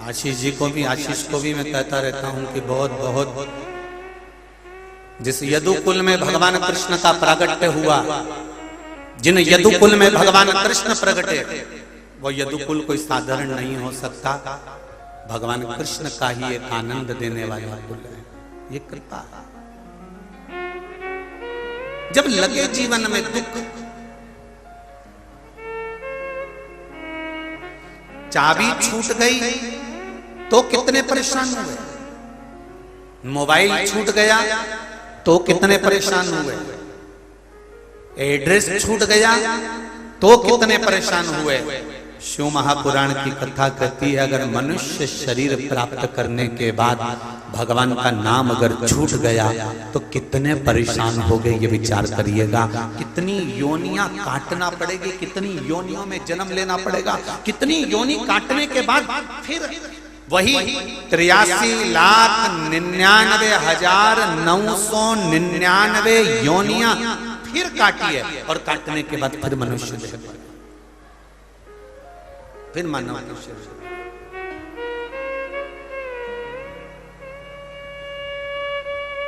आशीष जी को भी, आशीष को भी मैं कहता रहता हूं कि बहुत बहुत, जिस यदुकुल में भगवान कृष्ण का प्रागट्य हुआ, जिन यदुकुल में भगवान कृष्ण प्रगटे, वो यदुकुल कोई साधारण नहीं हो सकता। भगवान कृष्ण का ही एक आनंद देने वाला कुल है, ये कृपा। जब लगे जीवन में दुख, चाबी छूट गई तो कितने परेशान हुए, मोबाइल छूट गया तो कितने परेशान हुए, एड्रेस छूट गया तो कितने परेशान हुए। शिव महापुराण की कथा कहती है, अगर मनुष्य शरीर प्राप्त करने के बाद भगवान का नाम अगर छूट गया तो कितने परेशान हो गए, ये विचार करिएगा। कितनी योनियां काटना पड़ेगी, कितनी योनियों में जन्म लेना पड़ेगा, कितनी योनि काटने के बाद फिर वही 83,99,999 योनियां फिर काटी है, और काटने के बाद फिर मनुष्य देह, फिर मानव मनुष्य,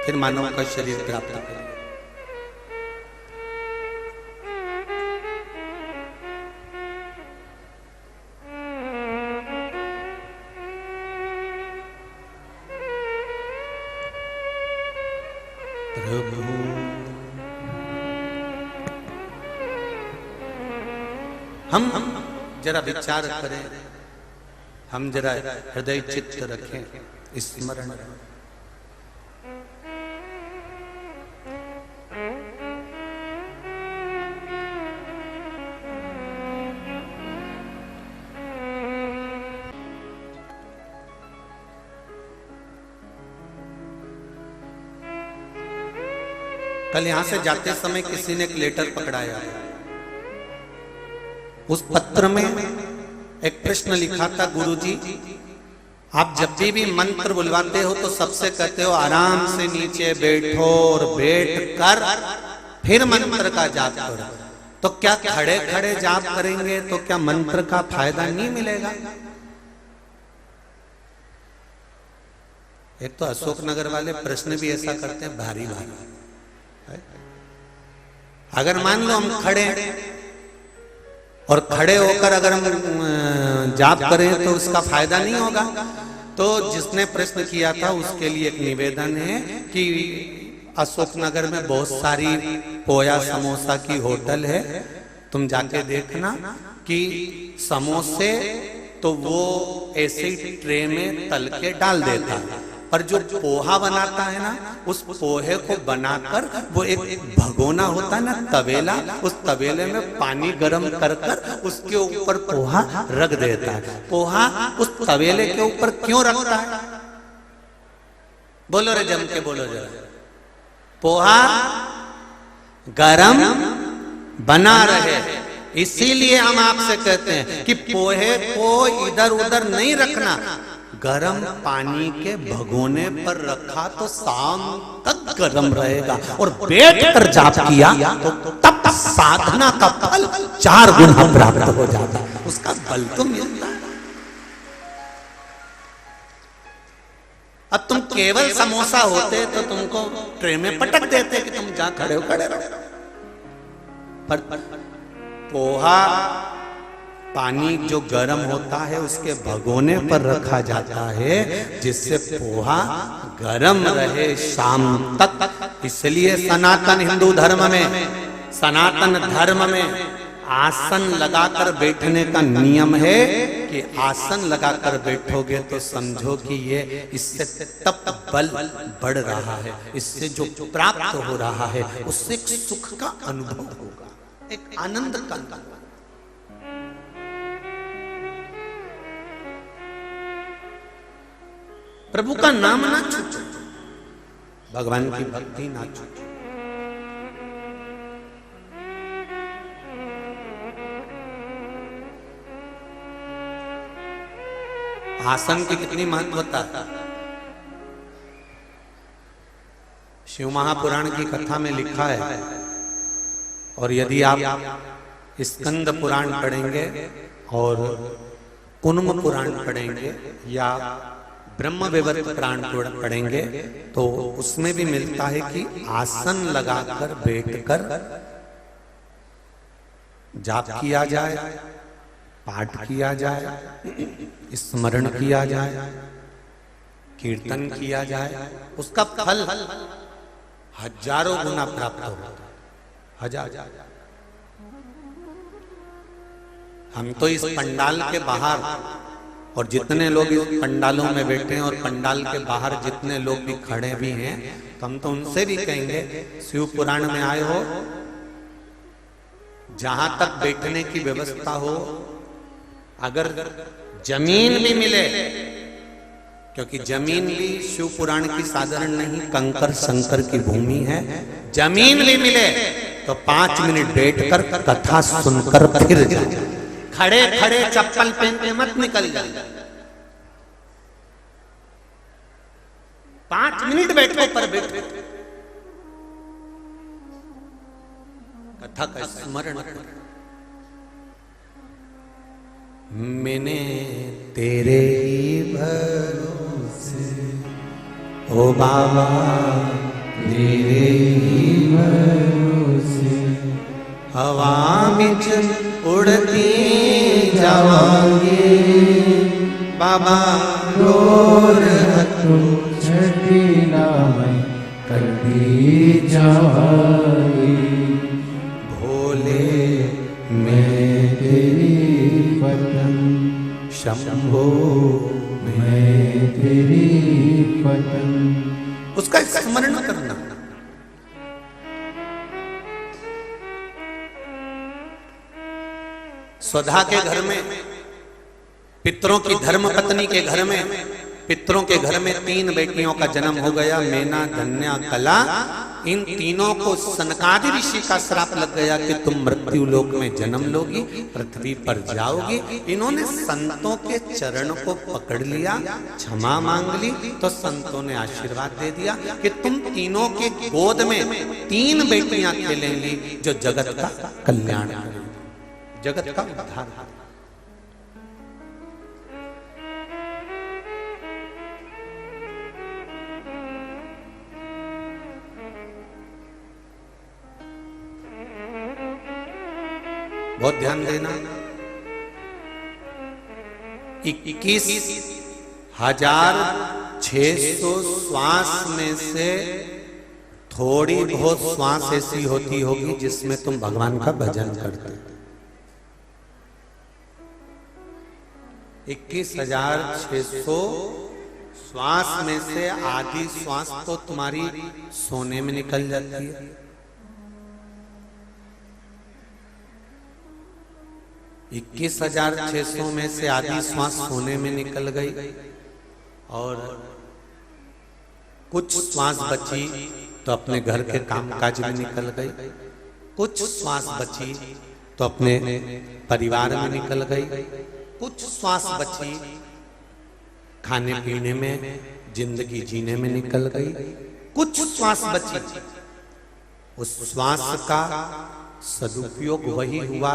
फिर मानव का शरीर प्राप्त करें। प्रभु हम जरा विचार करें, हम जरा हृदय चित्त रखें, स्मरण। कल यहां से जाते समय किसी ने एक लेटर पकड़ाया है, उस पत्र में एक प्रश्न लिखा था, गुरुजी आप जब भी मंत्र बुलवाते हो तो सबसे कहते हो आराम से नीचे बैठो और बैठ कर फिर मंत्र का जाप करो। तो क्या खड़े खड़े जाप करेंगे तो क्या मंत्र का फायदा नहीं मिलेगा? एक तो अशोकनगर वाले प्रश्न भी ऐसा करते हैं भारी भारी। अगर मान लो हम खड़े और खड़े होकर अगर हम जाप करें तो उसका फायदा नहीं होगा। तो जिसने प्रश्न किया था उसके लिए एक निवेदन है कि अशोकनगर में बहुत सारी पोया समोसा की होटल है, तुम जाके देखना कि समोसे तो वो ऐसे ही ट्रे में तल के डाल देता है, पर जो पोहा बनाता है ना उस पोहे को बनाकर वो एक भगोना होता है ना तवेला, उस तवेले में पानी गर्म कर कर उसके ऊपर पोहा रख देता है। पोहा उस तवेले के ऊपर क्यों रखता है? बोलो रे जम के बोलो जरा। पोहा गरम बना रहे, इसीलिए हम आपसे कहते हैं कि पोहे को इधर उधर नहीं रखना, गरम पानी के भगोने पर रखा तो शाम तक गरम रहेगा, और बैठ कर जाप किया तो तब साधना का फल 4 गुना प्राप्त हो जाता है, उसका फल तो मिलता है। अब तुम केवल समोसा होते तो तुमको ट्रे में पटक देते कि तुम जहां खड़े हो खड़े रहो, पर पोहा पानी जो गर्म होता है उसके भगोने पर रखा जाता है जिससे पोहा गर्म रहे शाम तक। इसलिए सनातन हिंदू धर्म में, सनातन धर्म में आसन लगाकर बैठने का नियम है कि आसन लगाकर बैठोगे तो समझो कि ये इससे तप बल बढ़ रहा है, इससे जो प्राप्त हो रहा है उससे एक सुख का अनुभव होगा, एक आनंद का अनुभव। प्रभु का नाम ना छूटो, भगवान की भक्ति ना छूटो। आसन की कितनी महत्वता है। शिव महापुराण की कथा में लिखा है, और यदि आप स्कंद पुराण पढ़ेंगे और कुन्म पुराण पढ़ेंगे या ब्रह्म विवर्त पुराण पढ़ेंगे तो उसमें भी मिलता है कि आसन लगाकर बैठकर जाप किया जाए, पाठ किया जाए, स्मरण किया जाए, कीर्तन किया जाए, उसका फल हजारों गुना प्राप्त होता है, हजार। हम तो इस पंडाल के बाहर, और जितने लोग इस पंडालों में बैठे हैं और पंडाल के बाहर जितने लोग भी खड़े भी हैं, तो हम तो उनसे भी कहेंगे शिव पुराण में आए हो, जहां तक बैठने की व्यवस्था हो, अगर जमीन भी मिले, क्योंकि जमीन भी शिव पुराण की साधारण नहीं, कंकर शंकर की भूमि है, जमीन भी मिले तो 5 मिनट बैठकर कथा सुनकर फिर जाए, खड़े खड़े चप्पल पहन के मत निकल जाए। 5 मिनट बैठो पर बैठो, कथा का स्मरण करो। मैंने तेरे ही भरोसे ओ बाबा, तेरे ही भरोसे हवा बिच उड़ती जावांगे बाबा, रोर हथों छठी नाम करती जावांगे, भोले मैं तेरी पतन, शंभो मैं तेरी पतन। उसका स्मरण करना। स्वधा के घर में, पितरों की धर्म पत्नी के घर में, पितरों के घर में 3 बेटियों का जन्म हो गया, मैना, धन्या, कला इन तीनों को सनकादि ऋषि का श्राप लग गया कि तुम मृत्यु लोक में जन्म लोगी, पृथ्वी पर जाओगी। इन्होंने संतों के चरण को पकड़ लिया, क्षमा मांग ली, तो संतों ने आशीर्वाद दे दिया कि तुम तीनों के गोद में 3 बेटियां खेलेंगी जो जगत का कल्याण करेंगी, जगत का उद्धार। बहुत ध्यान देना। 21,600 श्वास में से थोड़ी बहुत श्वास ऐसी होती होगी जिसमें तुम भगवान का भजन करते। 21,600 श्वास में से आधी श्वास तो तुम्हारी सोने में निकल जाती है। 21,600 में से आधी श्वास सोने में निकल गई और कुछ श्वास बची तो अपने घर के कामकाज में निकल गई, कुछ श्वास बची तो अपने परिवार में निकल गई, कुछ श्वास बची खाने पीने में, जिंदगी जीने में निकल गई, कुछ श्वास बची। उस श्वास का सदुपयोग वही हुआ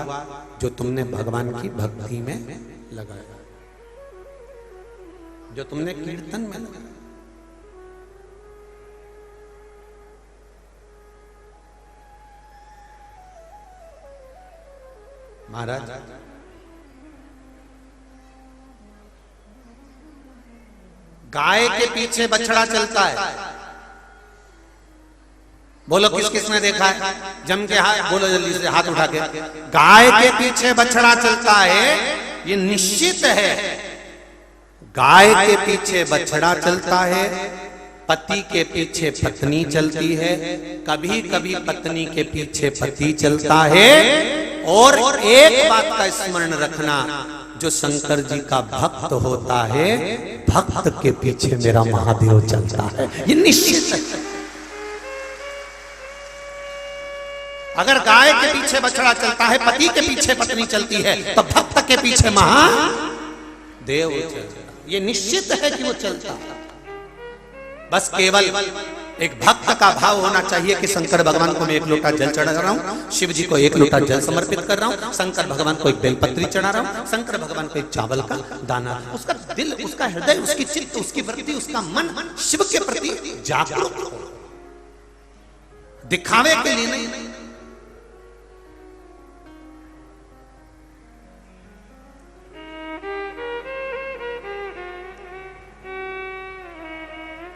जो तुमने भगवान की भक्ति में लगाया, जो तुमने कीर्तन में लगाया। महाराज गाय के पीछे बछड़ा चलता है। बोलो किस किस ने देखा है? जम के हाथ बोलो जल्दी से, हाथ उठा के। गाय के पीछे बछड़ा चलता है, ये निश्चित है। गाय के पीछे बछड़ा चलता है, पति के पीछे पत्नी चलती है, कभी कभी पत्नी के पीछे पति चलता है। और एक बात का स्मरण रखना, जो शंकर जी का भक्त होता है, भक्त के पीछे मेरा महादेव चलता है, ये निश्चित है। अगर गाय के पीछे बछड़ा चलता है, पति के पीछे पत्नी चलती है, तो भक्त के पीछे महादेव चलता है, ये निश्चित है कि वो चलता है। बस केवल एक भक्त का भाव होना चाहिए कि शंकर भगवान को मैं 1 लोटा जल चढ़ा रहा हूं, शिव जी को 1 लोटा जल समर्पित कर रहा हूं, शंकर भगवान को 1 बेलपत्री चढ़ा रहा हूं, शंकर भगवान को 1 चावल का दाना। उसका दिल, उसका हृदय, उसकी चित्त, उसकी वृत्ति, उसका मन शिव के प्रति जागरूक हो, दिखावे के लिए नहीं।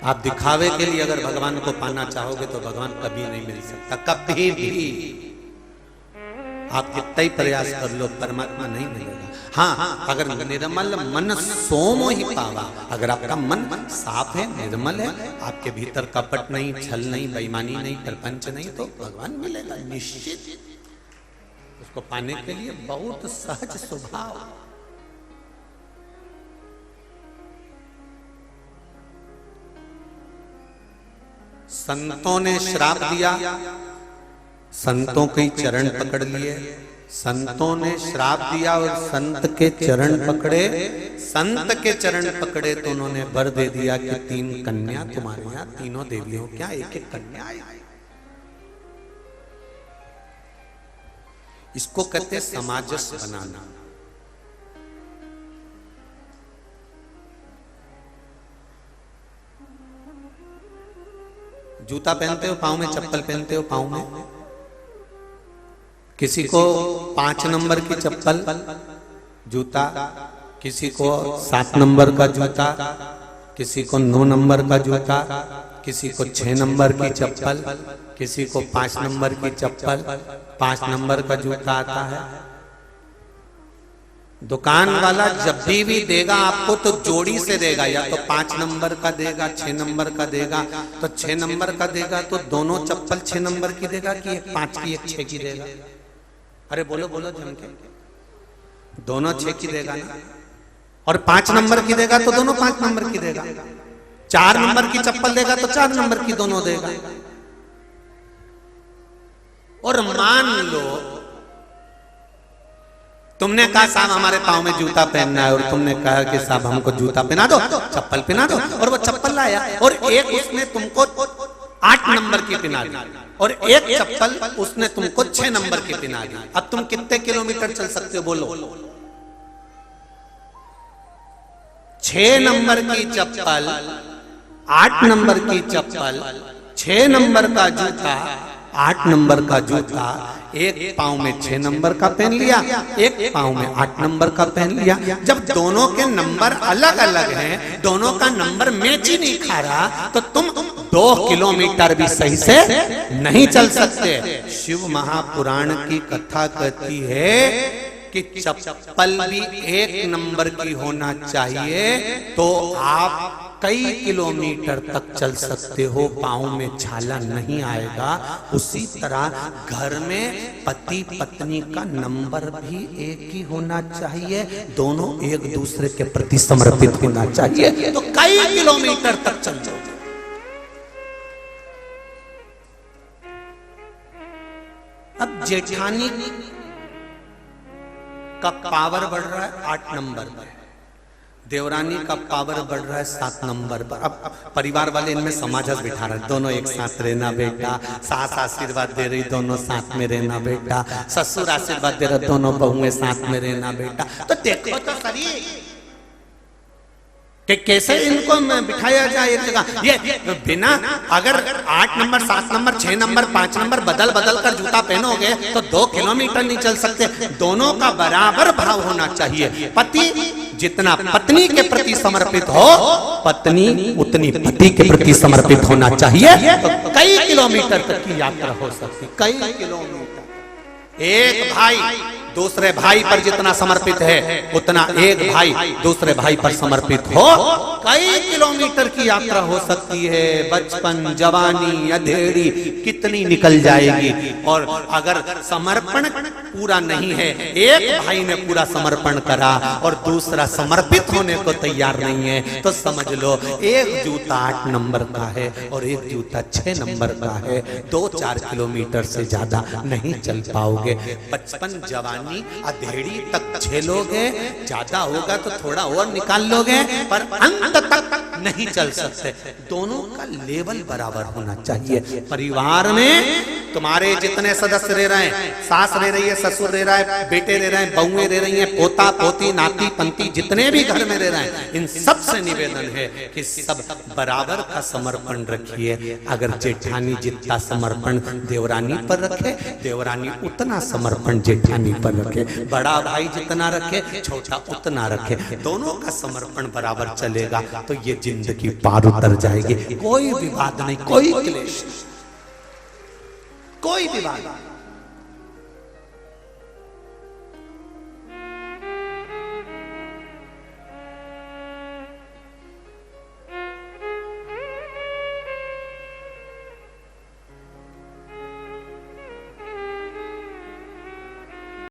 आप दिखावे के लिए अगर भगवान को पाना चाहोगे तो भगवान कभी नहीं मिल सकता, कभी भी। आप कितना ही प्रयास कर लो, परमात्मा नहीं मिलेगा। हाँ, अगर निर्मल मन सोमो ही पावा, अगर आपका मन साफ है, निर्मल है, आपके भीतर कपट नहीं, छल नहीं, बेईमानी नहीं, प्रपंच नहीं, तो भगवान मिलेगा निश्चित। उसको पाने के लिए बहुत सहज स्वभाव। संतों ने श्राप दिया, संतों के चरण पकड़ लिए। संतों ने श्राप दिया और संत के चरण पकड़े। संत के चरण पकड़े तो उन्होंने वर दे दिया कि 3 कन्या तुम्हारे यहाँ, तीनों देवियों क्या 1-1 कन्या आई। इसको कहते समाजस बनाना। जूता पहनते हो पाँव में, चप्पल पहनते हो पाँव में। किसी को 5 नंबर की चप्पल जूता, किसी को 7 नंबर का जूता, किसी को 9 नंबर का जूता, किसी को 6 नंबर की चप्पल, किसी को 5 नंबर की चप्पल, 5 नंबर का जूता आता है। दुकान वाला जब भी देगा आपको तो जोड़ी से देगा, या तो 5 नंबर का देगा, 6 नंबर का देगा। तो 6 नंबर का देगा तो दोनों चप्पल 6 नंबर की देगा कि एक 5 की एक 6 की देगा? अरे बोलो बोलो जम के, दोनों 6 की देगा ना। और 5 नंबर की देगा तो दोनों 5 नंबर की देगा। 4 नंबर की चप्पल देगा तो 4 नंबर की दोनों देगा। और मान लो तुमने कहा साहब हमारे पाँव में जूता पहनना है, और तुमने कहा कि साहब हमको जूता पहना दो, चप्पल पहना दो, और वो चप्पल लाया, और एक उसने तुमको 8 नंबर की पहना दी, और एक चप्पल उसने तुमको 6 नंबर की पहना दी। अब तुम कितने किलोमीटर चल सकते हो बोलो? 6 नंबर की चप्पल, 8 नंबर की चप्पल, 6 नंबर का जूता, 8 नंबर का जूता, एक पाँव में 6 नंबर का पहन लिया, एक पाँव में 8 नंबर का पहन लिया। जब दोनों के नंबर अलग अलग हैं, दोनों का नंबर मैच ही नहीं खा रहा, तो तुम 2 किलोमीटर भी सही से नहीं चल सकते। शिव महापुराण की कथा कहती है कि चप्पल भी 1 नंबर की होना चाहिए, तो आप कई किलोमीटर तक चल सकते हो, पाँव में छाला नहीं आएगा। उसी तरह घर में पति पत्नी का नंबर भी एक ही होना चाहिए, दोनों एक दूसरे के प्रति समर्पित होना चाहिए, तो कई किलोमीटर तक चल जाओ। अब जेठानी का पावर बढ़ रहा है 8 नंबर पर, देवरानी का पावर बढ़ रहा है 7 नंबर पर। अब परिवार वाले इनमें समाजस बिठा रहे, दोनों एक साथ रहना बेटा, सास आशीर्वाद दे रही दोनों साथ में रहना बेटा, ससुर आशीर्वाद दे रहे दोनों बहुएं साथ में रहना बेटा। तो देखो तो सही कि कैसे इनको बिठाया जाए एक जगह। ये बिना अगर 8 नंबर 7 नंबर 6 नंबर 5 नंबर बदल बदल कर जूता पहनोगे तो 2 किलोमीटर नहीं चल सकते। दोनों का बराबर भाव होना चाहिए। पति जितना पत्नी के प्रति समर्पित हो, पत्नी उतनी पति के प्रति समर्पित होना चाहिए, तो कई किलोमीटर तक की यात्रा हो सकती। कई किलोमीटर। एक भाई दूसरे भाई पर जितना समर्पित है, उतना एक भाई दूसरे भाई पर समर्पित हो, कई किलोमीटर की यात्रा हो सकती है। बचपन, जवानी, अधेड़ी कितनी निकल जाएगी। और अगर समर्पण पूरा नहीं है, एक भाई ने पूरा समर्पण करा और दूसरा समर्पित होने को तैयार नहीं है, तो समझ लो एक जूता 8 नंबर का है और एक जूता 6 नंबर का है, 2-4 किलोमीटर से ज्यादा नहीं चल पाओगे। बचपन, जवानी, अधेड़ी तक झेलोगे, ज्यादा होगा तो थोड़ा और निकाल लोगे, पर अंत तक नहीं चल सकते। दोनों का लेवल बराबर होना चाहिए। परिवार में तुम्हारे जितने सदस्य रह रहे हैं, सास रह रही है, ससुर रह रहा है, बेटे रह रहे हैं, बहुएं रह रही हैं, पोता पोती, नाती पंती, जितने भी घर में रह रहे हैं, इन सब से निवेदन है कि सब बराबर का समर्पण रखिए। अगर जेठानी जितना समर्पण देवरानी पर रखे, देवरानी उतना समर्पण जेठानी पर रखे, बड़ा भाई जितना रखे, छोटा उतना रखे, दोनों का समर्पण बराबर चलेगा तो ये जिंदगी पार उतर जाएगी। कोई विवाद नहीं, कोई क्लेश, कोई विवाद।